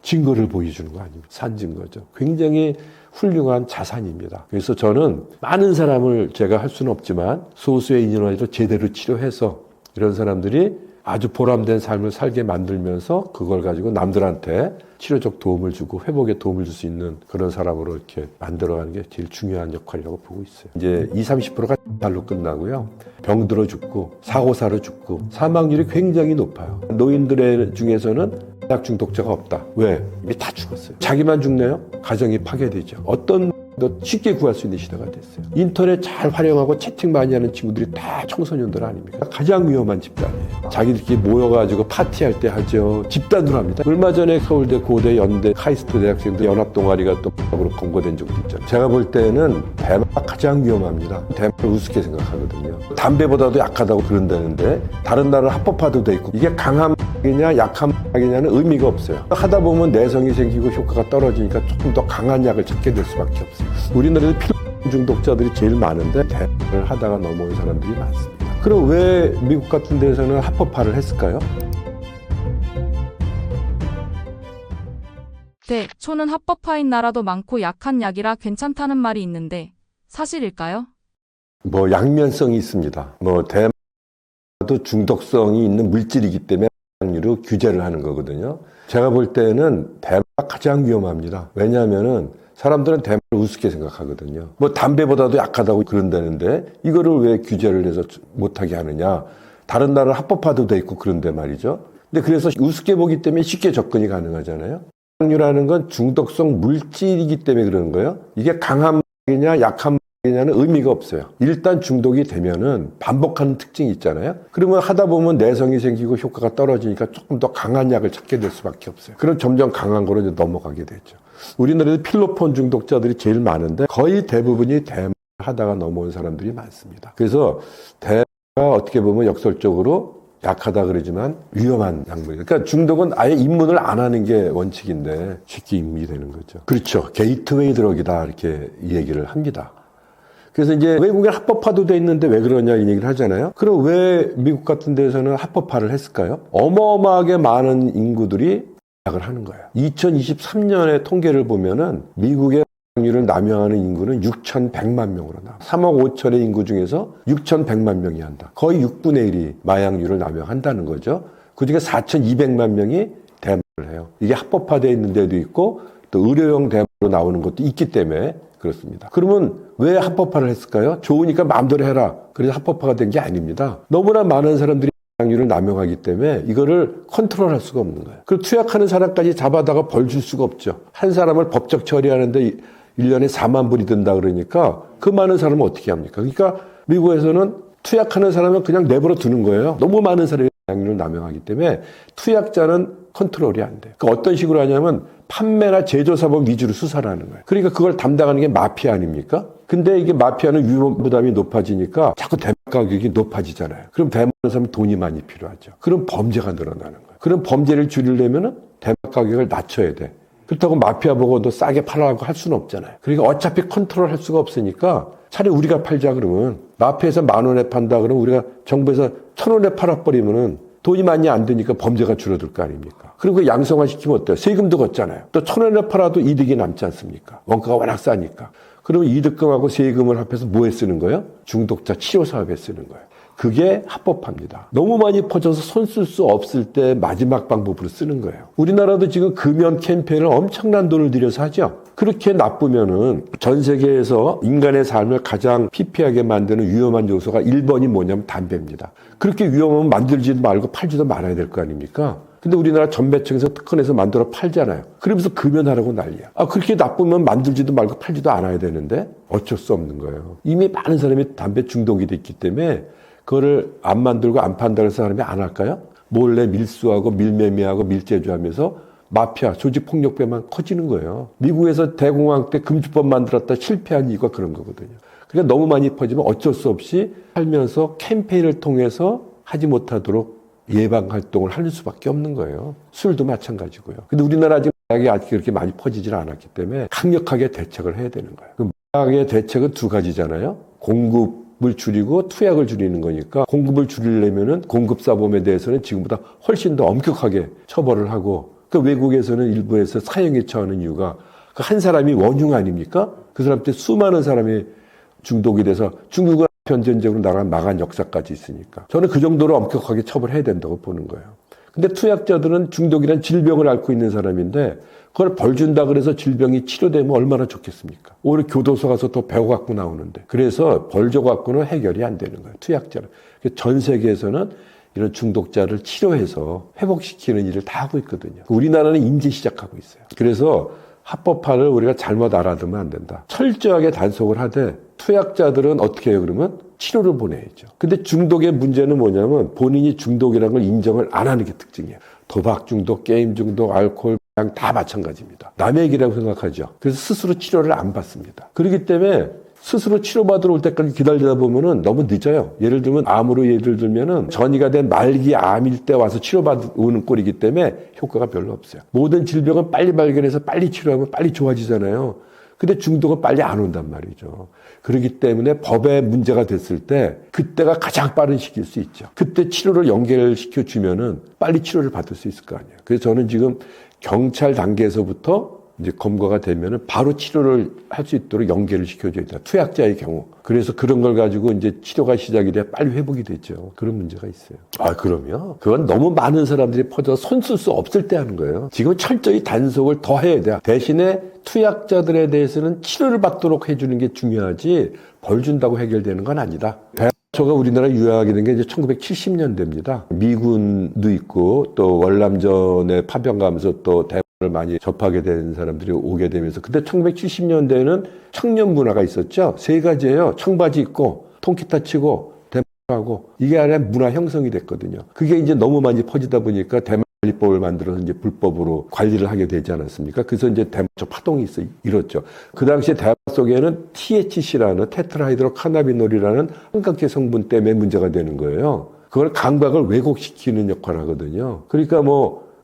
증거를 보여주는 거 아닙니까? 산 증거죠. 굉장히 훌륭한 자산입니다. 그래서 저는 많은 사람을 제가 할 수는 없지만 소수의 인원이라도 제대로 치료해서 이런 사람들이 아주 보람된 삶을 살게 만들면서 그걸 가지고 남들한테 치료적 도움을 주고 회복에 도움을 줄 수 있는 그런 사람으로 이렇게 만들어가는 게 제일 중요한 역할이라고 보고 있어요. 이제 20-30%가 달로 끝나고요. 병들어 죽고 사고사로 죽고 사망률이 굉장히 높아요. 노인들 중에서는 마약 중독자가 없다. 왜? 이미 다 죽었어요. 자기만 죽네요? 가정이 파괴되죠. 어떤 쉽게 구할 수 있는 시대가 됐어요. 인터넷 잘 활용하고 채팅 많이 하는 친구들이 다 청소년들 아닙니까? 가장 위험한 집단이에요. 자기들끼리 모여가지고 파티할 때 하죠. 집단으로 합니다. 얼마 전에 서울대, 고대, 연대, 카이스트 대학생들 연합동아리가 또 으로 검거된 적도 있잖아요. 제가 볼 때는 대마가 가장 위험합니다. 대마를 우습게 생각하거든요. 담배보다도 약하다고 그런다는데 다른 나라는 합법화도 돼 있고 이게 강한 약이냐 약한 약이냐는 의미가 없어요. 하다 보면 내성이 생기고 효과가 떨어지니까 조금 더 강한 약을 찾게 될 수밖에 없어요. 우리나라에 필로 중독자들이 제일 많은데 대마를 하다가 넘어온 사람들이 많습니다. 그럼 왜 미국 같은 데서는 합법화를 했을까요? 네, 초는 합법화인 나라도 많고 약한 약이라 괜찮다는 말이 있는데 사실일까요? 뭐 양면성이 있습니다. 뭐 대마도 중독성이 있는 물질이기 때문에 로 규제를 하는 거거든요. 제가 볼 때는 대마가 가장 위험합니다. 왜냐하면은 사람들은 대마를 우습게 생각하거든요. 뭐 담배보다도 약하다고 그런다는데 이거를 왜 규제를 해서 못하게 하느냐. 다른 나라는 합법화도 돼 있고 그런데 말이죠. 근데 그래서 우습게 보기 때문에 쉽게 접근이 가능하잖아요. 약류라는 건 중독성 물질이기 때문에 그러는 거예요. 이게 강한 약이냐 약한 약이냐는 의미가 없어요. 일단 중독이 되면은 반복하는 특징이 있잖아요. 그러면 하다 보면 내성이 생기고 효과가 떨어지니까 조금 더 강한 약을 찾게 될 수밖에 없어요. 그럼 점점 강한 거로 이제 넘어가게 되죠. 우리나라에도 필로폰 중독자들이 제일 많은데 거의 대부분이 대마를 하다가 넘어온 사람들이 많습니다. 그래서 대마가 어떻게 보면 역설적으로 약하다 그러지만 위험한 약물이에요. 그러니까 중독은 아예 입문을 안 하는 게 원칙인데 쉽게 입문이 되는 거죠. 그렇죠. 게이트웨이 드럭이다 이렇게 얘기를 합니다. 그래서 이제 외국에 합법화도 돼 있는데 왜 그러냐 이 얘기를 하잖아요. 그럼 왜 미국 같은 데서는 합법화를 했을까요? 어마어마하게 많은 인구들이 약을 하는 거예요. 2023년의 통계를 보면은 미국의 마약류를 남용하는 인구는 6,100만 명으로 나와. 3억 5천의 인구 중에서 6,100만 명이 한다. 거의 6분의 1이 마약류를 남용한다는 거죠. 그중에 4,200만 명이 대마를 해요. 이게 합법화되어 있는 데도 있고 또 의료용 대마로 나오는 것도 있기 때문에 그렇습니다. 그러면 왜 합법화를 했을까요? 좋으니까 마음대로 해라. 그래서 합법화가 된 게 아닙니다. 너무나 많은 사람들이 마약류를 남용하기 때문에 이거를 컨트롤할 수가 없는 거예요. 그리고 투약하는 사람까지 잡아다가 벌 줄 수가 없죠. 한 사람을 법적 처리하는데 1년에 4만 불이 든다 그러니까 그 많은 사람은 어떻게 합니까? 그러니까 미국에서는 투약하는 사람은 그냥 내버려 두는 거예요. 너무 많은 사람이 마약류를 남용하기 때문에 투약자는 컨트롤이 안 돼요. 그러니까 어떤 식으로 하냐면 판매나 제조사범 위주로 수사를 하는 거예요. 그러니까 그걸 담당하는 게 마피아 아닙니까? 근데 이게 마피아는 위험 부담이 높아지니까 자꾸 대마 가격이 높아지잖아요. 그럼 대마하는 사람은 돈이 많이 필요하죠. 그럼 범죄가 늘어나는 거예요. 그럼 범죄를 줄이려면 대마 가격을 낮춰야 돼. 그렇다고 마피아 보고 너 싸게 팔라고 할 수는 없잖아요. 그러니까 어차피 컨트롤 할 수가 없으니까 차라리 우리가 팔자 그러면 마피아에서 10,000원에 판다 그러면 우리가 정부에서 1,000원에 팔아버리면은 돈이 많이 안 드니까 범죄가 줄어들 거 아닙니까? 그리고 양성화시키면 어때요? 세금도 걷잖아요. 또 1,000원에 팔아도 이득이 남지 않습니까? 원가가 워낙 싸니까. 그러면 이득금하고 세금을 합해서 뭐에 쓰는 거예요? 중독자 치료 사업에 쓰는 거예요. 그게 합법화입니다. 너무 많이 퍼져서 손 쓸 수 없을 때 마지막 방법으로 쓰는 거예요. 우리나라도 지금 금연 캠페인을 엄청난 돈을 들여서 하죠. 그렇게 나쁘면은 전 세계에서 인간의 삶을 가장 피폐하게 만드는 위험한 요소가 1번이 뭐냐면 담배입니다. 그렇게 위험하면 만들지도 말고 팔지도 말아야 될 거 아닙니까? 근데 우리나라 전매청에서 특허내서 만들어 팔잖아요. 그러면서 금연하라고 난리야. 그렇게 나쁘면 만들지도 말고 팔지도 않아야 되는데 어쩔 수 없는 거예요. 이미 많은 사람이 담배 중독이 됐기 때문에 그거를 안 만들고 안 판다고 해서 사람이 안 할까요? 몰래 밀수하고 밀매매하고 밀제조하면서 마피아, 조직폭력배만 커지는 거예요. 미국에서 대공황 때 금주법 만들었다 실패한 이유가 그런 거거든요. 그러니까 너무 많이 퍼지면 어쩔 수 없이 살면서 캠페인을 통해서 하지 못하도록 예방활동을 하는 수밖에 없는 거예요. 술도 마찬가지고요. 근데 우리나라 아직 마약이 아직 그렇게 많이 퍼지질 않았기 때문에 강력하게 대책을 해야 되는 거예요. 그 마약의 대책은 두 가지잖아요. 공급을 줄이고 투약을 줄이는 거니까 공급을 줄이려면은 공급사범에 대해서는 지금보다 훨씬 더 엄격하게 처벌을 하고 그 외국에서는 일부에서 사형에 처하는 이유가 그 한 사람이 원흉 아닙니까? 그 사람 때 수많은 사람이 중독이 돼서 중국은 전쟁적으로 나간 역사까지 있으니까 저는 그 정도로 엄격하게 처벌해야 된다고 보는 거예요. 근데 투약자들은 중독이란 질병을 앓고 있는 사람인데 그걸 벌 준다 그래서 질병이 치료되면 얼마나 좋겠습니까? 오히려 교도소 가서 또 배워갖고 나오는데 그래서 벌 줘갖고는 해결이 안 되는 거예요. 투약자는. 전 세계에서는 이런 중독자를 치료해서 회복시키는 일을 다 하고 있거든요. 우리나라는 이제 시작하고 있어요. 그래서 합법화를 우리가 잘못 알아두면 안 된다. 철저하게 단속을 하되 투약자들은 어떻게 해요 그러면? 치료를 보내야죠. 근데 중독의 문제는 뭐냐면 본인이 중독이라는 걸 인정을 안 하는 게 특징이에요. 도박 중독, 게임 중독, 알코올, 그냥 다 마찬가지입니다. 남의 얘기라고 생각하죠. 그래서 스스로 치료를 안 받습니다. 그렇기 때문에 스스로 치료받으러 올 때까지 기다리다 보면은 너무 늦어요. 예를 들면 암으로 예를 들면은 전이가 된 말기 암일 때 와서 치료받는 꼴이기 때문에 효과가 별로 없어요. 모든 질병은 빨리 발견해서 빨리 치료하면 빨리 좋아지잖아요. 근데 중독은 빨리 안 온단 말이죠. 그렇기 때문에 법에 문제가 됐을 때 그때가 가장 빠른 시기일 수 있죠. 그때 치료를 연결시켜 주면은 빨리 치료를 받을 수 있을 거 아니에요. 그래서 저는 지금 경찰 단계에서부터 이제 검거가 되면은 바로 치료를 할 수 있도록 연계를 시켜줘야 돼요. 투약자의 경우. 그래서 그런 걸 가지고 이제 치료가 시작이 돼야 빨리 회복이 되죠. 그런 문제가 있어요. 그럼요. 그건 너무 많은 사람들이 퍼져서 손 쓸 수 없을 때 하는 거예요. 지금 철저히 단속을 더 해야 돼요. 대신에 투약자들에 대해서는 치료를 받도록 해주는 게 중요하지 벌 준다고 해결되는 건 아니다. 대학초가 우리나라에 유행하게 된 게 이제 1970년대입니다. 미군도 있고 또 월남전에 파병가면서 또 을 많이 접하게 된 사람들이 오게 되면서 그때 1970년대에는 청년 문화가 있었죠. 세 가지예요. 청바지 입고 통기타 치고 대마하고 이게 아니라 문화 형성이 됐거든요. 그게 이제 너무 많이 퍼지다 보니까 대마관리법을 만들어서 이제 불법으로 관리를 하게 되지 않았습니까? 그래서 이제 대마적 파동이 일었죠. 그 당시에 대마 속에는 THC라는 테트라하이드로 카나비놀이라는 환각제 성분 때문에 문제가 되는 거예요. 그걸 감각을 왜곡시키는 역할을 하거든요. 그러니까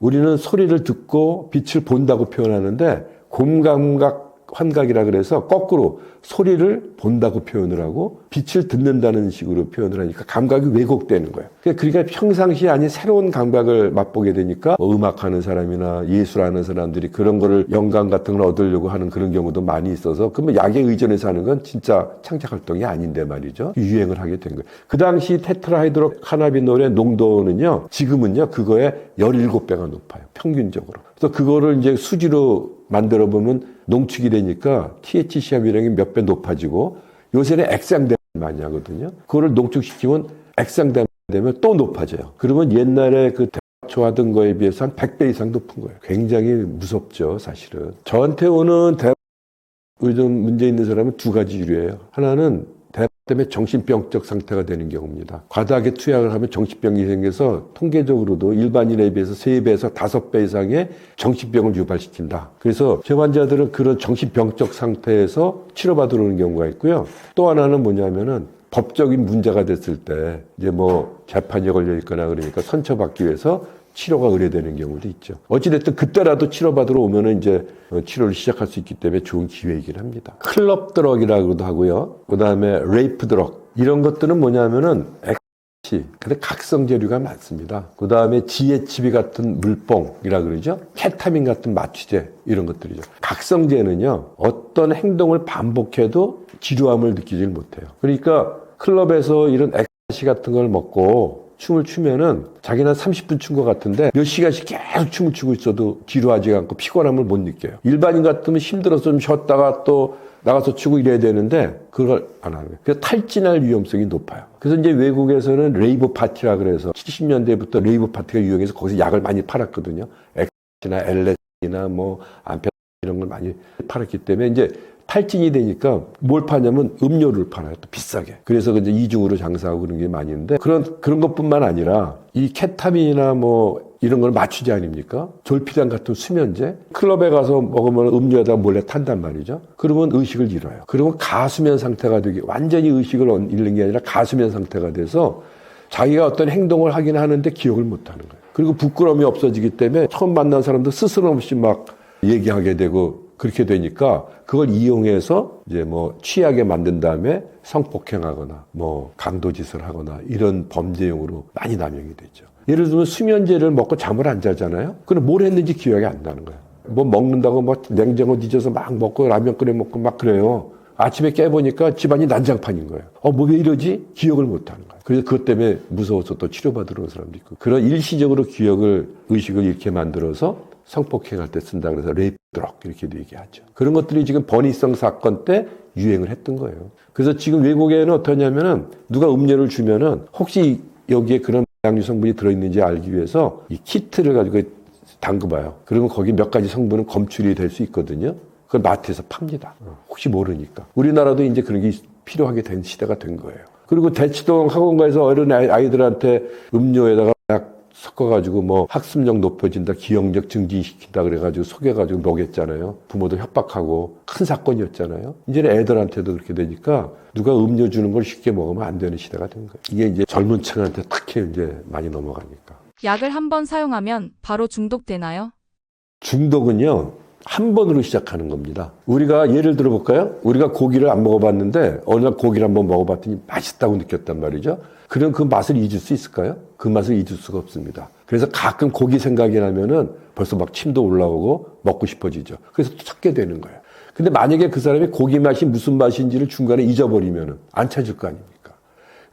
우리는 소리를 듣고 빛을 본다고 표현하는데 곰감각 환각이라 그래서 거꾸로 소리를 본다고 표현을 하고 빛을 듣는다는 식으로 표현을 하니까 감각이 왜곡되는 거예요. 그러니까 평상시에 아닌 새로운 감각을 맛보게 되니까 뭐 음악하는 사람이나 예술하는 사람들이 그런 거를 영감 같은 걸 얻으려고 하는 그런 경우도 많이 있어서 그러면 약에 의존해서 하는 건 진짜 창작 활동이 아닌데 말이죠. 유행을 하게 된 거예요. 그 당시 테트라하이드로 카나비놀의 농도는요, 지금은요, 그거의 17배가 높아요. 평균적으로. 그래서 그거를 이제 수지로 만들어 보면 농축이 되니까 THC 함유량이 몇 배 높아지고 요새는 액상대만 많이 하거든요. 그거를 농축시키면 액상대만 되면 또 높아져요. 그러면 옛날에 그 좋아하던 거에 비해서 한 100배 이상 높은 거예요. 굉장히 무섭죠, 사실은. 저한테 오는 의존 문제 있는 사람은 두 가지 유래예요. 하나는 대학 때문에 정신병적 상태가 되는 경우입니다. 과다하게 투약을 하면 정신병이 생겨서 통계적으로도 일반인에 비해서 3배에서 5배 이상의 정신병을 유발시킨다. 그래서 제 환자들은 그런 정신병적 상태에서 치료받으러 오는 경우가 있고요. 또 하나는 뭐냐면은 법적인 문제가 됐을 때 이제 뭐 재판이 걸려 있거나 그러니까 선처받기 위해서 치료가 의뢰되는 경우도 있죠. 어찌됐든 그때라도 치료받으러 오면은 이제 치료를 시작할 수 있기 때문에 좋은 기회이긴 합니다. 클럽 드럭이라고도 하고요. 그 다음에 레이프 드럭. 이런 것들은 뭐냐면은 근데 각성제류가 많습니다. 그 다음에 GHB 같은 물뽕이라 그러죠. 케타민 같은 마취제 이런 것들이죠. 각성제는요, 어떤 행동을 반복해도 지루함을 느끼질 못해요. 그러니까 클럽에서 이런 엑스타시 같은 걸 먹고 춤을 추면은 자기는 30분 춘 것 같은데 몇 시간씩 계속 춤을 추고 있어도 지루하지 않고 피곤함을 못 느껴요. 일반인 같으면 힘들어서 좀 쉬었다가 또 나가서 추고 이래야 되는데 그걸 안 하는 거예요. 그래서 탈진할 위험성이 높아요. 그래서 이제 외국에서는 레이브 파티라 그래서 70년대부터 레이브 파티가 유행해서 거기서 약을 많이 팔았거든요. 엑스나 LSD나 뭐 암페 이런 걸 많이 팔았기 때문에 이제 탈진이 되니까 뭘 파냐면 음료를 팔아요. 또 비싸게. 그래서 이제 이중으로 장사하고 그런 게 많이 있는데 그런 것뿐만 아니라 이 케타민이나 뭐 이런 걸 마취제 아닙니까? 졸피뎀 같은 수면제. 클럽에 가서 먹으면 음료에다 몰래 탄단 말이죠. 그러면 의식을 잃어요. 그러면 가수면 상태가 되게 완전히 의식을 잃는 게 아니라 가수면 상태가 돼서 자기가 어떤 행동을 하긴 하는데 기억을 못 하는 거예요. 그리고 부끄러움이 없어지기 때문에 처음 만난 사람도 스스럼 없이 막 얘기하게 되고 그렇게 되니까 그걸 이용해서 이제 뭐 취하게 만든 다음에 성폭행하거나 뭐 강도짓을 하거나 이런 범죄용으로 많이 남용이 되죠. 예를 들면 수면제를 먹고 잠을 안 자잖아요. 그럼 뭘 했는지 기억이 안 나는 거예요. 뭐 먹는다고 뭐 냉장고 뒤져서 막 먹고 라면 끓여 먹고 막 그래요. 아침에 깨보니까 집안이 난장판인 거예요. 뭐 왜 이러지? 기억을 못 하는 거예요. 그래서 그것 때문에 무서워서 또 치료받으러 오는 사람도 있고. 그런 일시적으로 의식을 잃게 만들어서 성폭행할 때 쓴다 그래서 레이프 드럭 이렇게도 얘기하죠. 그런 것들이 지금 버니성 사건 때 유행을 했던 거예요. 그래서 지금 외국에는 어떠냐면은 누가 음료를 주면은 혹시 여기에 그런 약류 성분이 들어있는지 알기 위해서 이 키트를 가지고 담그봐요. 그러면 거기 몇 가지 성분은 검출이 될 수 있거든요. 그걸 마트에서 팝니다. 혹시 모르니까. 우리나라도 이제 그런 게 필요하게 된 시대가 된 거예요. 그리고 대치동 학원가에서 어린 아이들한테 음료에다가 약 섞어가지고 뭐 학습력 높여진다, 기억력 증진시킨다 그래가지고 속여가지고 먹였잖아요. 부모도 협박하고 큰 사건이었잖아요. 이제는 애들한테도 그렇게 되니까 누가 음료 주는 걸 쉽게 먹으면 안 되는 시대가 된 거예요. 이게 이제 젊은 층한테 특히 이제 많이 넘어가니까. 약을 한 번 사용하면 바로 중독되나요? 중독은요, 한 번으로 시작하는 겁니다. 우리가 예를 들어 볼까요? 우리가 고기를 안 먹어봤는데 어느 날 고기를 한번 먹어봤더니 맛있다고 느꼈단 말이죠. 그럼 그 맛을 잊을 수 있을까요? 그 맛을 잊을 수가 없습니다. 그래서 가끔 고기 생각이 나면은 벌써 막 침도 올라오고 먹고 싶어지죠. 그래서 또 찾게 되는 거예요. 근데 만약에 그 사람이 고기 맛이 무슨 맛인지를 중간에 잊어버리면은 안 찾을 거 아닙니까?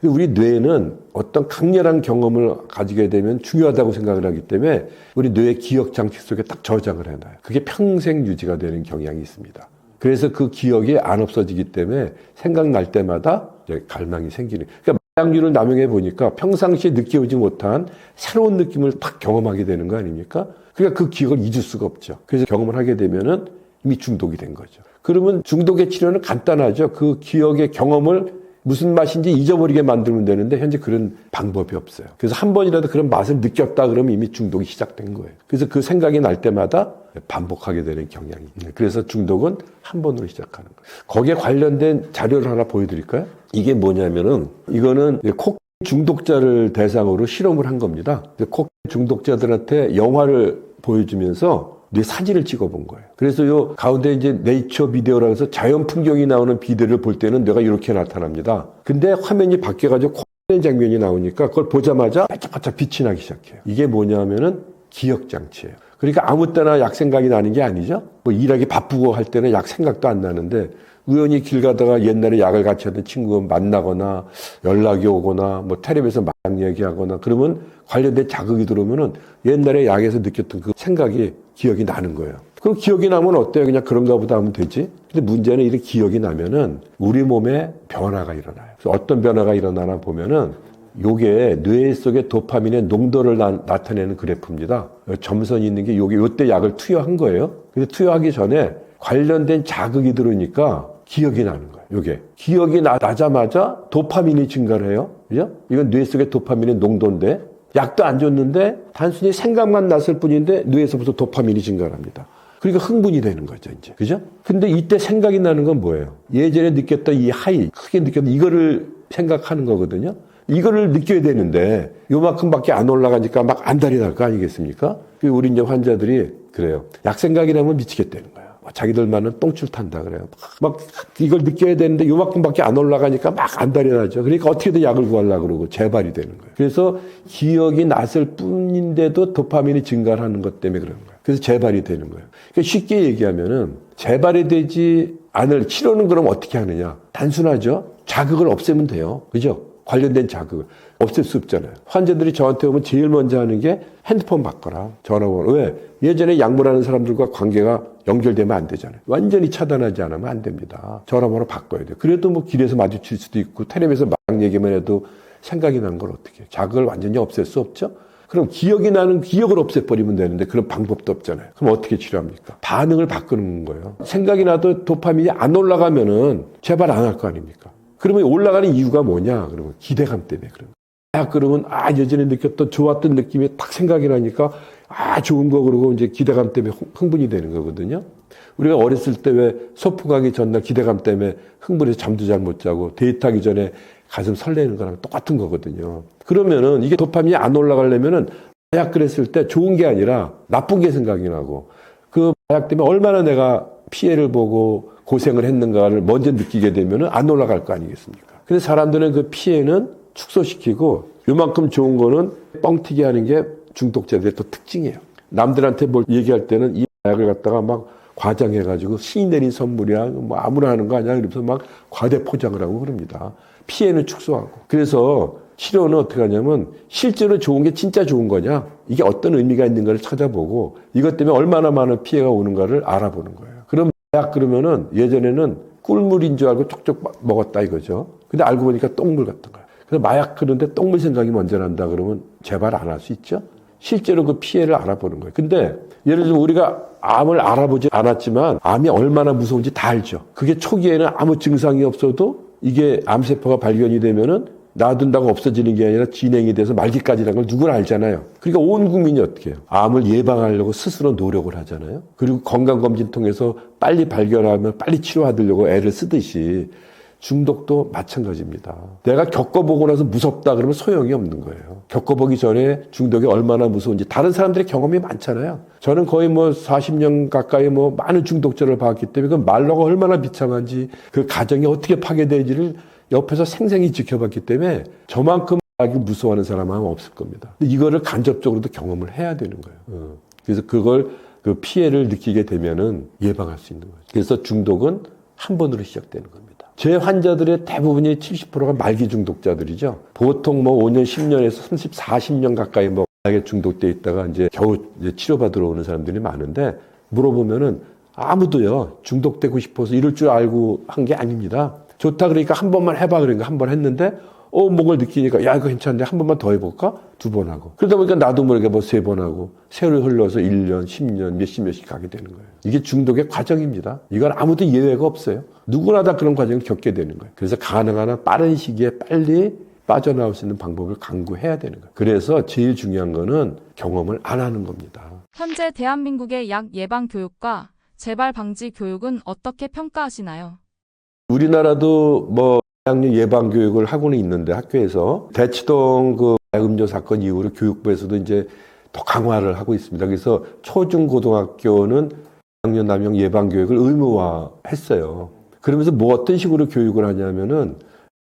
우리 뇌는 어떤 강렬한 경험을 가지게 되면 중요하다고 생각을 하기 때문에 우리 뇌의 기억 장치 속에 딱 저장을 해놔요. 그게 평생 유지가 되는 경향이 있습니다. 그래서 그 기억이 안 없어지기 때문에 생각날 때마다 갈망이 생기는. 그러니까 마약류를 남용해 보니까 평상시에 느껴보지 못한 새로운 느낌을 딱 경험하게 되는 거 아닙니까? 그러니까 그 기억을 잊을 수가 없죠. 그래서 경험을 하게 되면은 이미 중독이 된 거죠. 그러면 중독의 치료는 간단하죠. 그 기억의 경험을 무슨 맛인지 잊어버리게 만들면 되는데 현재 그런 방법이 없어요. 그래서 한 번이라도 그런 맛을 느꼈다 그러면 이미 중독이 시작된 거예요. 그래서 그 생각이 날 때마다 반복하게 되는 경향이. 그래서 중독은 한 번으로 시작하는 거예요. 거기에 관련된 자료를 하나 보여드릴까요? 이게 뭐냐면은 이거는 코카인 중독자를 대상으로 실험을 한 겁니다. 코카인 중독자들한테 영화를 보여주면서 뇌 사진을 찍어본 거예요. 그래서 요 가운데 이제 네이처 비디오라고 해서 자연 풍경이 나오는 비디오를 볼 때는 뇌가 이렇게 나타납니다. 근데 화면이 바뀌어가지고 코는 장면이 나오니까 그걸 보자마자 반짝반짝 빛이 나기 시작해요. 이게 뭐냐면은 기억 장치예요. 그러니까 아무 때나 약 생각이 나는 게 아니죠. 뭐 일하기 바쁘고 할 때는 약 생각도 안 나는데 우연히 길 가다가 옛날에 약을 같이 하던 친구 만나거나 연락이 오거나 뭐 텔레비에서 막 얘기하거나 그러면 관련된 자극이 들어오면은 옛날에 약에서 느꼈던 그 생각이 기억이 나는 거예요. 그럼 기억이 나면 어때요? 그냥 그런가 보다 하면 되지. 근데 문제는 이렇게 기억이 나면은 우리 몸에 변화가 일어나요. 그래서 어떤 변화가 일어나나 보면은 요게 뇌 속의 도파민의 농도를 나타내는 그래프입니다. 점선이 있는 게 요때 약을 투여한 거예요. 근데 투여하기 전에 관련된 자극이 들어오니까 기억이 나는 거예요. 요게. 기억이 나자마자 도파민이 증가를 해요. 그죠? 이건 뇌 속의 도파민의 농도인데 약도 안 줬는데 단순히 생각만 났을 뿐인데 뇌에서부터 도파민이 증가를 합니다. 그러니까 흥분이 되는 거죠, 이제. 그죠? 근데 이때 생각이 나는 건 뭐예요? 예전에 느꼈던 이 하이, 크게 느꼈던 이거를 생각하는 거거든요. 이거를 느껴야 되는데 요만큼밖에 안 올라가니까 막 안달이 날 거 아니겠습니까? 우리 이제 환자들이 그래요. 약 생각이 나면 미치겠다는 거예요. 자기들만은 똥줄 탄다 그래요. 막 이걸 느껴야 되는데 요만큼밖에 안 올라가니까 막 안달이 나죠. 그러니까 어떻게든 약을 구하려고 그러고 재발이 되는 거예요. 그래서 기억이 났을 뿐인데도 도파민이 증가하는 것 때문에 그런 거예요. 그래서 재발이 되는 거예요. 그러니까 쉽게 얘기하면은 재발이 되지 않을 치료는 그럼 어떻게 하느냐? 단순하죠. 자극을 없애면 돼요. 그죠? 관련된 자극을 없앨 수 없잖아요. 환자들이 저한테 오면 제일 먼저 하는 게 핸드폰 바꿔라. 전화번호. 왜? 예전에 약물하는 사람들과 관계가 연결되면 안 되잖아요. 완전히 차단하지 않으면 안 됩니다. 전화번호 바꿔야 돼요. 그래도 뭐 길에서 마주칠 수도 있고 텔레비에서 막 얘기만 해도 생각이 나는 걸 어떻게 해요? 자극을 완전히 없앨 수 없죠? 그럼 기억이 나는 기억을 없애버리면 되는데 그런 방법도 없잖아요. 그럼 어떻게 치료합니까? 반응을 바꾸는 거예요. 생각이 나도 도파민이 안 올라가면은 재발 안 할 거 아닙니까? 그러면 올라가는 이유가 뭐냐? 그러면 기대감 때문에 그런 거예요. 그러면 예전에 느꼈던 좋았던 느낌이 딱 생각이 나니까 좋은 거 그러고 이제 기대감 때문에 흥분이 되는 거거든요. 우리가 어렸을 때 왜 소풍 가기 전날 기대감 때문에 흥분해서 잠도 잘 못 자고 데이트하기 전에 가슴 설레는 거랑 똑같은 거거든요. 그러면은 이게 도파민이 안 올라가려면은 마약 그랬을 때 좋은 게 아니라 나쁜 게 생각이 나고 그 마약 때문에 얼마나 내가 피해를 보고 고생을 했는가를 먼저 느끼게 되면은 안 올라갈 거 아니겠습니까? 그래서 사람들은 그 피해는 축소시키고 요만큼 좋은 거는 뻥튀기 하는 게 중독자들의 또 특징이에요. 남들한테 뭘 얘기할 때는 이 마약을 갖다가 막 과장해가지고 신이 내린 선물이야 뭐 아무나 하는 거 아니야 이러면서 막 과대 포장을 하고 그럽니다. 피해는 축소하고. 그래서 치료는 어떻게 하냐면 실제로 좋은 게 진짜 좋은 거냐 이게 어떤 의미가 있는가를 찾아보고 이것 때문에 얼마나 많은 피해가 오는가를 알아보는 거예요. 그럼 마약 그러면은 예전에는 꿀물인 줄 알고 쪽쪽 먹었다 이거죠. 근데 알고 보니까 똥물 같은 거예요. 그래서 마약 그런데 똥물 생각이 먼저 난다 그러면 재발 안 할 수 있죠. 실제로 그 피해를 알아보는 거예요. 근데 예를 들면 우리가 암을 알아보지 않았지만 암이 얼마나 무서운지 다 알죠. 그게 초기에는 아무 증상이 없어도 이게 암세포가 발견이 되면은 놔둔다고 없어지는 게 아니라 진행이 돼서 말기까지라는 걸 누구나 알잖아요. 그러니까 온 국민이 어떻게 해요? 암을 예방하려고 스스로 노력을 하잖아요. 그리고 건강검진 통해서 빨리 발견하면 빨리 치료하려고 애를 쓰듯이 중독도 마찬가지입니다. 내가 겪어보고 나서 무섭다 그러면 소용이 없는 거예요. 겪어보기 전에 중독이 얼마나 무서운지 다른 사람들의 경험이 많잖아요. 저는 거의 뭐 40년 가까이 뭐 많은 중독자를 봤기 때문에 그 말로가 얼마나 비참한지 그 가정이 어떻게 파괴되는지를 옆에서 생생히 지켜봤기 때문에 저만큼 마약을 무서워하는 사람은 아마 없을 겁니다. 근데 이거를 간접적으로도 경험을 해야 되는 거예요. 그래서 그걸 그 피해를 느끼게 되면은 예방할 수 있는 거죠. 그래서 중독은 한 번으로 시작되는 겁니다. 제 환자들의 대부분이 70%가 말기 중독자들이죠. 보통 뭐 5년, 10년에서 30, 40년 가까이 뭐 마약에 중독돼 있다가 이제 겨우 이제 치료받으러 오는 사람들이 많은데 물어보면은 아무도요 중독되고 싶어서 이럴 줄 알고 한 게 아닙니다. 좋다 그러니까 한 번만 해봐 그러니까 한 번 했는데 목을 느끼니까 야 이거 괜찮은데 한 번만 더 해볼까? 2번 하고 그러다 보니까 나도 모르게 뭐 3번 하고 세월이 흘러서 1년, 10년, 몇십 가게 되는 거예요. 이게 중독의 과정입니다. 이건 아무도 예외가 없어요. 누구나 다 그런 과정을 겪게 되는 거예요. 그래서 가능한 한 빠른 시기에 빨리 빠져나올 수 있는 방법을 강구해야 되는 거예요. 그래서 제일 중요한 거는 경험을 안 하는 겁니다. 현재 대한민국의 약 예방 교육과 재발 방지 교육은 어떻게 평가하시나요? 우리나라도 뭐 마약류 예방 교육을 하고는 있는데 학교에서 대치동 그 음료 사건 이후로 교육부에서도 이제 더 강화를 하고 있습니다. 그래서 초중고등학교는 청소년 남용 예방 교육을 의무화했어요. 그러면서 뭐 어떤 식으로 교육을 하냐면은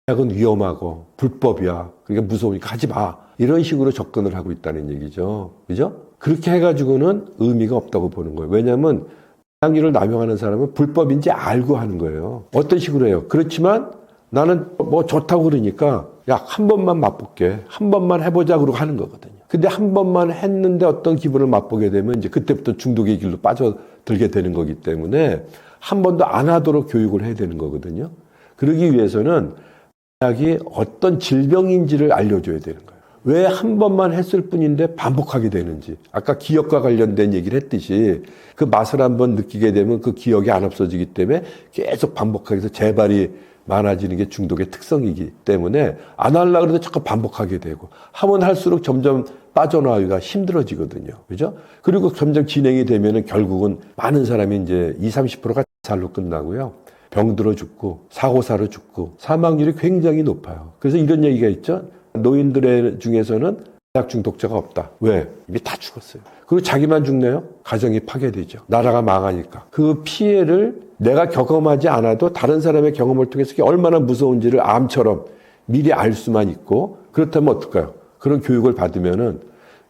약은 위험하고 불법이야. 그러니까 무서우니까 하지 마. 이런 식으로 접근을 하고 있다는 얘기죠. 그죠? 그렇게 해가지고는 의미가 없다고 보는 거예요. 왜냐하면 향기를 남용하는 사람은 불법인지 알고 하는 거예요. 어떤 식으로 해요? 그렇지만 나는 뭐 좋다고 그러니까 야, 한 번만 맛볼게. 한 번만 해보자 그러고 하는 거거든요. 근데 한 번만 했는데 어떤 기분을 맛보게 되면 이제 그때부터 중독의 길로 빠져들게 되는 거기 때문에 한 번도 안 하도록 교육을 해야 되는 거거든요. 그러기 위해서는 약이 어떤 질병인지를 알려줘야 되는 거예요. 왜 한 번만 했을 뿐인데 반복하게 되는지. 아까 기억과 관련된 얘기를 했듯이 그 맛을 한번 느끼게 되면 그 기억이 안 없어지기 때문에 계속 반복하게 해서 재발이 많아지는 게 중독의 특성이기 때문에 안 하려고 해도 자꾸 반복하게 되고 하면 할수록 점점 빠져나오기가 힘들어지거든요. 그죠? 그리고 점점 진행이 되면은 결국은 많은 사람이 이제 20, 30%가 자살로 끝나고요. 병들어 죽고 사고사로 죽고 사망률이 굉장히 높아요. 그래서 이런 얘기가 있죠. 노인들 중에서는 약 중독자가 없다. 왜? 이미 다 죽었어요. 그리고 자기만 죽네요? 가정이 파괴되죠. 나라가 망하니까. 그 피해를 내가 경험하지 않아도 다른 사람의 경험을 통해서 그게 얼마나 무서운지를 암처럼 미리 알 수만 있고 그렇다면 어떨까요? 그런 교육을 받으면은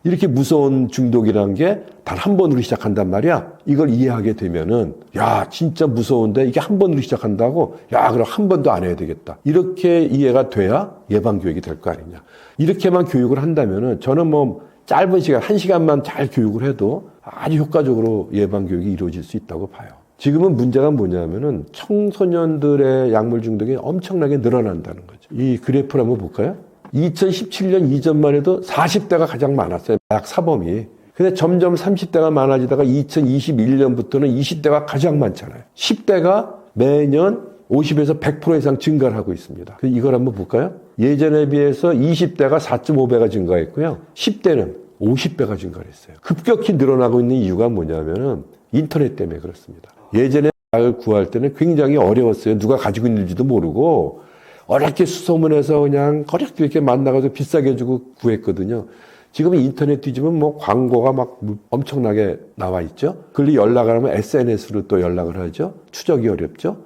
이렇게 무서운 중독이라는 게 단 한 번으로 시작한단 말이야. 이걸 이해하게 되면은 야 진짜 무서운데 이게 한 번으로 시작한다고? 야 그럼 한 번도 안 해야 되겠다. 이렇게 이해가 돼야 예방교육이 될 거 아니냐. 이렇게만 교육을 한다면은 저는 뭐 짧은 시간, 1시간만 잘 교육을 해도 아주 효과적으로 예방교육이 이루어질 수 있다고 봐요. 지금은 문제가 뭐냐면은 청소년들의 약물 중독이 엄청나게 늘어난다는 거죠. 이 그래프를 한번 볼까요? 2017년 이전만 해도 40대가 가장 많았어요. 약 사범이. 근데 점점 30대가 많아지다가 2021년부터는 20대가 가장 많잖아요. 10대가 매년 50에서 100% 이상 증가를 하고 있습니다. 이걸 한번 볼까요? 예전에 비해서 20대가 4.5배가 증가했고요. 10대는 50배가 증가를 했어요. 급격히 늘어나고 있는 이유가 뭐냐면은 인터넷 때문에 그렇습니다. 예전에 약을 구할 때는 굉장히 어려웠어요. 누가 가지고 있는지도 모르고 어렵게 수소문해서 그냥 어렵게 이렇게 만나가지고 비싸게 주고 구했거든요. 지금은 인터넷 뒤지면 뭐 광고가 막 엄청나게 나와 있죠. 그걸 연락을 하면 SNS로 또 연락을 하죠. 추적이 어렵죠.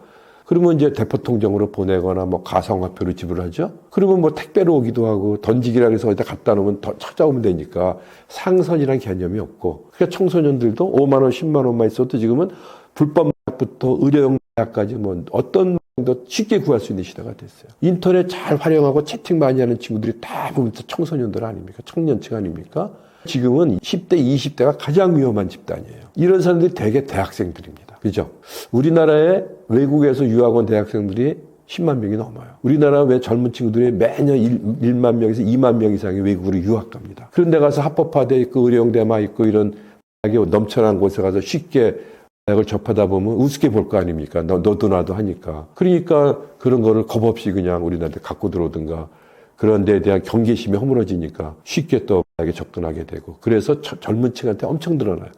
그러면 이제 대포통정으로 보내거나 뭐 가상화폐로 지불하죠. 그러면 뭐 택배로 오기도 하고 던지기라 해서 어디다 갖다 놓으면 더 찾아오면 되니까 상선이란 개념이 없고. 그러니까 청소년들도 5만 원, 10만 원만 있어도 지금은 불법 약부터 의료용 약까지 뭐 어떤 도 쉽게 구할 수 있는 시대가 됐어요. 인터넷 잘 활용하고 채팅 많이 하는 친구들이 다 보면 청소년들 아닙니까? 청년층 아닙니까? 지금은 10대, 20대가 가장 위험한 집단이에요. 이런 사람들이 대개 대학생들입니다. 그죠? 우리나라에 외국에서 유학 온 대학생들이 10만 명이 넘어요. 우리나라 왜 젊은 친구들이 매년 1만 명에서 2만 명 이상이 외국으로 유학 갑니다. 그런 데 가서 합법화돼 있고 의료용대만 있고 이런 넘쳐난 곳에 가서 쉽게 약을 접하다 보면 우습게 볼 거 아닙니까? 너도 나도 하니까. 그러니까 그런 거를 겁없이 그냥 우리나라한테 갖고 들어오든가 그런 데에 대한 경계심이 허물어지니까 쉽게 또 약에 접근하게 되고 그래서 젊은 층한테 엄청 늘어나요.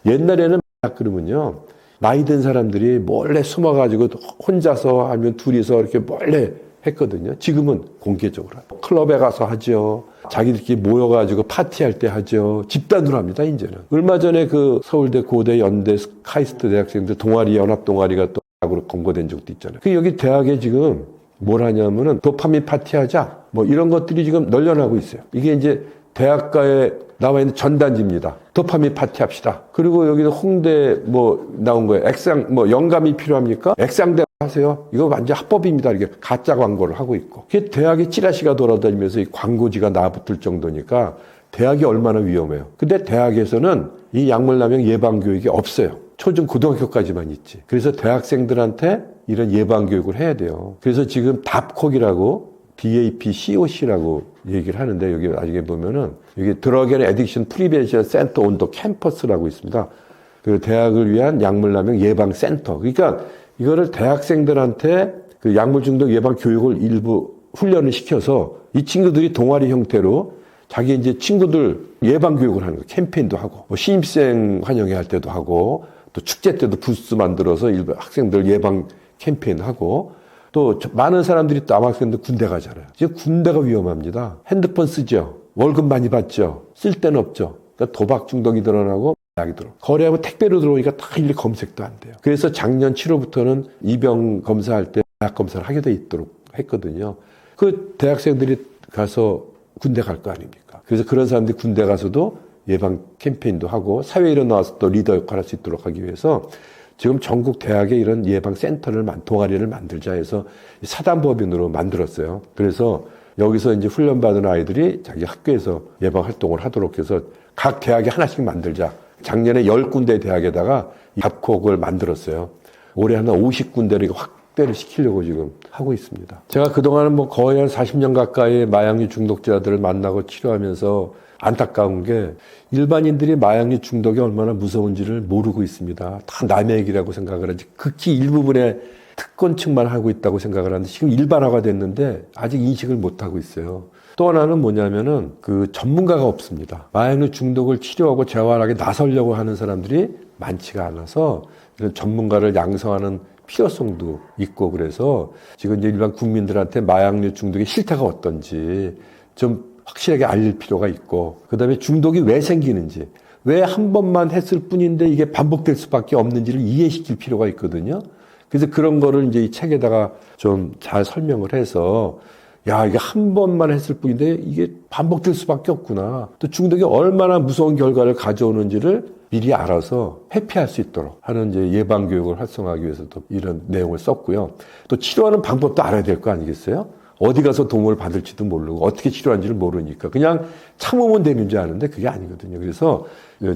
옛날에는 약 그러면요. 나이 든 사람들이 몰래 숨어가지고 혼자서 아니면 둘이서 이렇게 몰래 했거든요. 지금은 공개적으로. 클럽에 가서 하죠. 자기들끼리 모여가지고 파티할 때 하죠. 집단으로 합니다, 이제는. 얼마 전에 그 서울대, 고대, 연대, 카이스트 대학생들 동아리, 연합 동아리가 또 약으로 검거된 적도 있잖아요. 그 여기 대학에 지금 뭘 하냐면은 도파민 파티하자. 뭐 이런 것들이 지금 널려나고 있어요. 이게 이제 대학가에 나와 있는 전단지입니다. 도파민 파티 합시다. 그리고 여기는 홍대 뭐 나온 거예요. 액상, 뭐 영감이 필요합니까? 액상대 하세요. 이거 완전 합법입니다. 이렇게 가짜 광고를 하고 있고. 그게 대학에 찌라시가 돌아다니면서 이 광고지가 나붙을 정도니까 대학이 얼마나 위험해요. 근데 대학에서는 이 약물 남용 예방 교육이 없어요. 초중 고등학교까지만 있지. 그래서 대학생들한테 이런 예방 교육을 해야 돼요. 그래서 지금 DAPCO라고 DAPCOC라고 얘기를 하는데 여기 나중에 보면은 여기 드러그 앤 애딕션 프리벤션 센터 온 더 캠퍼스라고 있습니다. 그 대학을 위한 약물 남용 예방 센터. 그러니까 이거를 대학생들한테 그 약물 중독 예방 교육을 일부 훈련을 시켜서 이 친구들이 동아리 형태로 자기 이제 친구들 예방 교육을 하는 거예요. 캠페인도 하고 뭐 신입생 환영회 할 때도 하고 또 축제 때도 부스 만들어서 일부 학생들 예방 캠페인 하고 또 많은 사람들이 또 남학생들 군대 가잖아요. 이제 군대가 위험합니다. 핸드폰 쓰죠. 월급 많이 받죠. 쓸 데는 없죠. 그러니까 도박 중독이 드러나고 약이 들어. 거래하면 택배로 들어오니까 다 일일이 검색도 안 돼요. 그래서 작년 7월부터는 이병 검사할 때 약 검사를 하게 돼 있도록 했거든요. 그 대학생들이 가서 군대 갈 거 아닙니까? 그래서 그런 사람들이 군대 가서도 예방 캠페인도 하고 사회에 일어나서 또 리더 역할을 할 수 있도록 하기 위해서 지금 전국 대학에 이런 예방 센터를 동아리를 만들자 해서 사단법인으로 만들었어요. 그래서 여기서 이제 훈련받은 아이들이 자기 학교에서 예방 활동을 하도록 해서 각 대학에 하나씩 만들자. 작년에 10군데 대학에다가 답콕을 만들었어요. 올해 한 50군데를 확대를 시키려고 지금 하고 있습니다. 제가 그동안은 뭐 거의 한 40년 가까이 마약류 중독자들을 만나고 치료하면서 안타까운 게 일반인들이 마약류 중독이 얼마나 무서운지를 모르고 있습니다. 다 남의 얘기라고 생각을 하지. 극히 일부분의 특권층만 하고 있다고 생각을 하는데 지금 일반화가 됐는데 아직 인식을 못하고 있어요. 또 하나는 뭐냐면은 그 전문가가 없습니다. 마약류 중독을 치료하고 재활하게 나서려고 하는 사람들이 많지가 않아서 이런 전문가를 양성하는 필요성도 있고 그래서 지금 이제 일반 국민들한테 마약류 중독의 실태가 어떤지 좀 확실하게 알릴 필요가 있고 그다음에 중독이 왜 생기는지 왜 한 번만 했을 뿐인데 이게 반복될 수밖에 없는지를 이해시킬 필요가 있거든요. 그래서 그런 거를 이제 이 책에다가 좀 잘 설명을 해서 야, 이게 한 번만 했을 뿐인데 이게 반복될 수밖에 없구나. 또 중독이 얼마나 무서운 결과를 가져오는지를 미리 알아서 회피할 수 있도록 하는 이제 예방 교육을 활성화하기 위해서도 이런 내용을 썼고요. 또 치료하는 방법도 알아야 될 거 아니겠어요? 어디 가서 도움을 받을지도 모르고 어떻게 치료하는지를 모르니까 그냥 참으면 되는 줄 아는데 그게 아니거든요. 그래서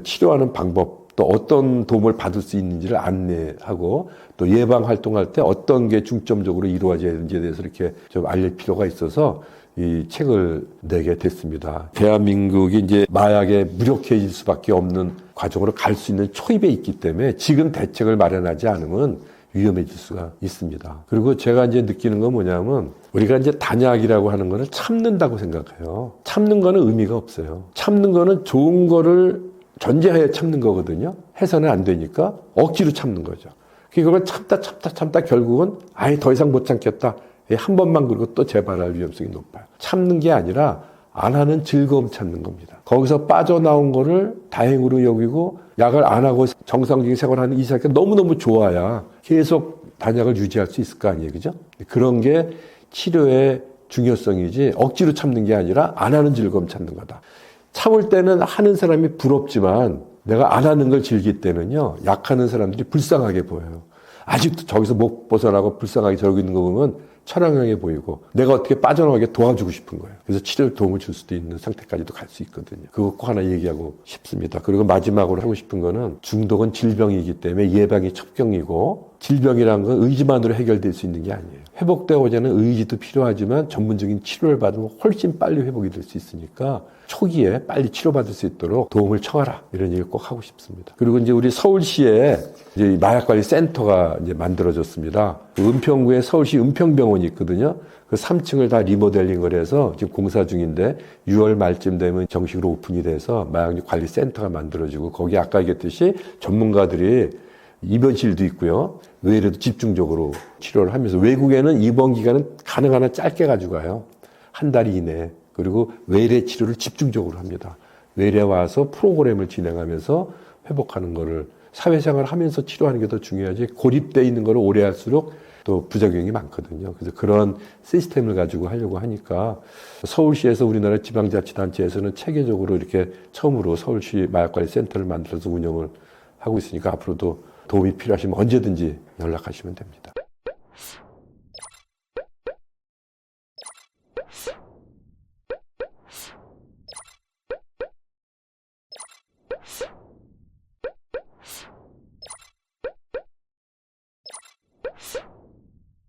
치료하는 방법 또 어떤 도움을 받을 수 있는지를 안내하고 또 예방 활동할 때 어떤 게 중점적으로 이루어져야 되는지에 대해서 이렇게 좀 알릴 필요가 있어서 이 책을 내게 됐습니다. 대한민국이 이제 마약에 무력해질 수밖에 없는 과정으로 갈 수 있는 초입에 있기 때문에 지금 대책을 마련하지 않으면 위험해질 수가 있습니다. 그리고 제가 이제 느끼는 건 뭐냐면 우리가 이제 단약이라고 하는 거는 참는다고 생각해요. 참는 거는 의미가 없어요. 참는 거는 좋은 거를 전제하에 참는 거거든요. 해서는 안 되니까 억지로 참는 거죠. 그걸 참다 결국은 아예 더 이상 못 참겠다. 한 번만 그러고 또 재발할 위험성이 높아요. 참는 게 아니라 안 하는 즐거움 찾는 겁니다. 거기서 빠져나온 거를 다행으로 여기고 약을 안 하고 정상적인 생활하는 이 사람이 너무너무 좋아야 계속 단약을 유지할 수 있을 거 아니에요. 그죠? 그런 게 치료의 중요성이지 억지로 참는 게 아니라 안 하는 즐거움 찾는 거다. 참을 때는 하는 사람이 부럽지만 내가 안 하는 걸 즐길 때는요. 약하는 사람들이 불쌍하게 보여요. 아직도 저기서 못 벗어나고 불쌍하게 저러고 있는 거 보면 철학형해 보이고 내가 어떻게 빠져나가게 도와주고 싶은 거예요. 그래서 치료에 도움을 줄 수도 있는 상태까지도 갈 수 있거든요. 그거 꼭 하나 얘기하고 싶습니다. 그리고 마지막으로 하고 싶은 거는 중독은 질병이기 때문에 예방이 첩경이고 질병이라는 건 의지만으로 해결될 수 있는 게 아니에요. 회복되고자 하는 의지도 필요하지만 전문적인 치료를 받으면 훨씬 빨리 회복이 될 수 있으니까 초기에 빨리 치료받을 수 있도록 도움을 청하라. 이런 얘기를 꼭 하고 싶습니다. 그리고 이제 우리 서울시에 이제 마약관리센터가 이제 만들어졌습니다. 은평구에 서울시 은평병원이 있거든요. 그 3층을 다 리모델링을 해서 지금 공사 중인데 6월 말쯤 되면 정식으로 오픈이 돼서 마약관리센터가 만들어지고 거기 아까 얘기했듯이 전문가들이 입원실도 있고요. 의뢰도 집중적으로 치료를 하면서 외국에는 입원 기간은 가능한 한 짧게 가지고 가요. 한 달 이내. 그리고 외래 치료를 집중적으로 합니다. 외래 와서 프로그램을 진행하면서 회복하는 거를 사회생활을 하면서 치료하는 게 더 중요하지 고립되어 있는 거를 오래 할수록 또 부작용이 많거든요. 그래서 그런 시스템을 가지고 하려고 하니까 서울시에서 우리나라 지방자치단체에서는 체계적으로 이렇게 처음으로 서울시 마약관리센터를 만들어서 운영을 하고 있으니까 앞으로도 도움이 필요하시면 언제든지 연락하시면 됩니다.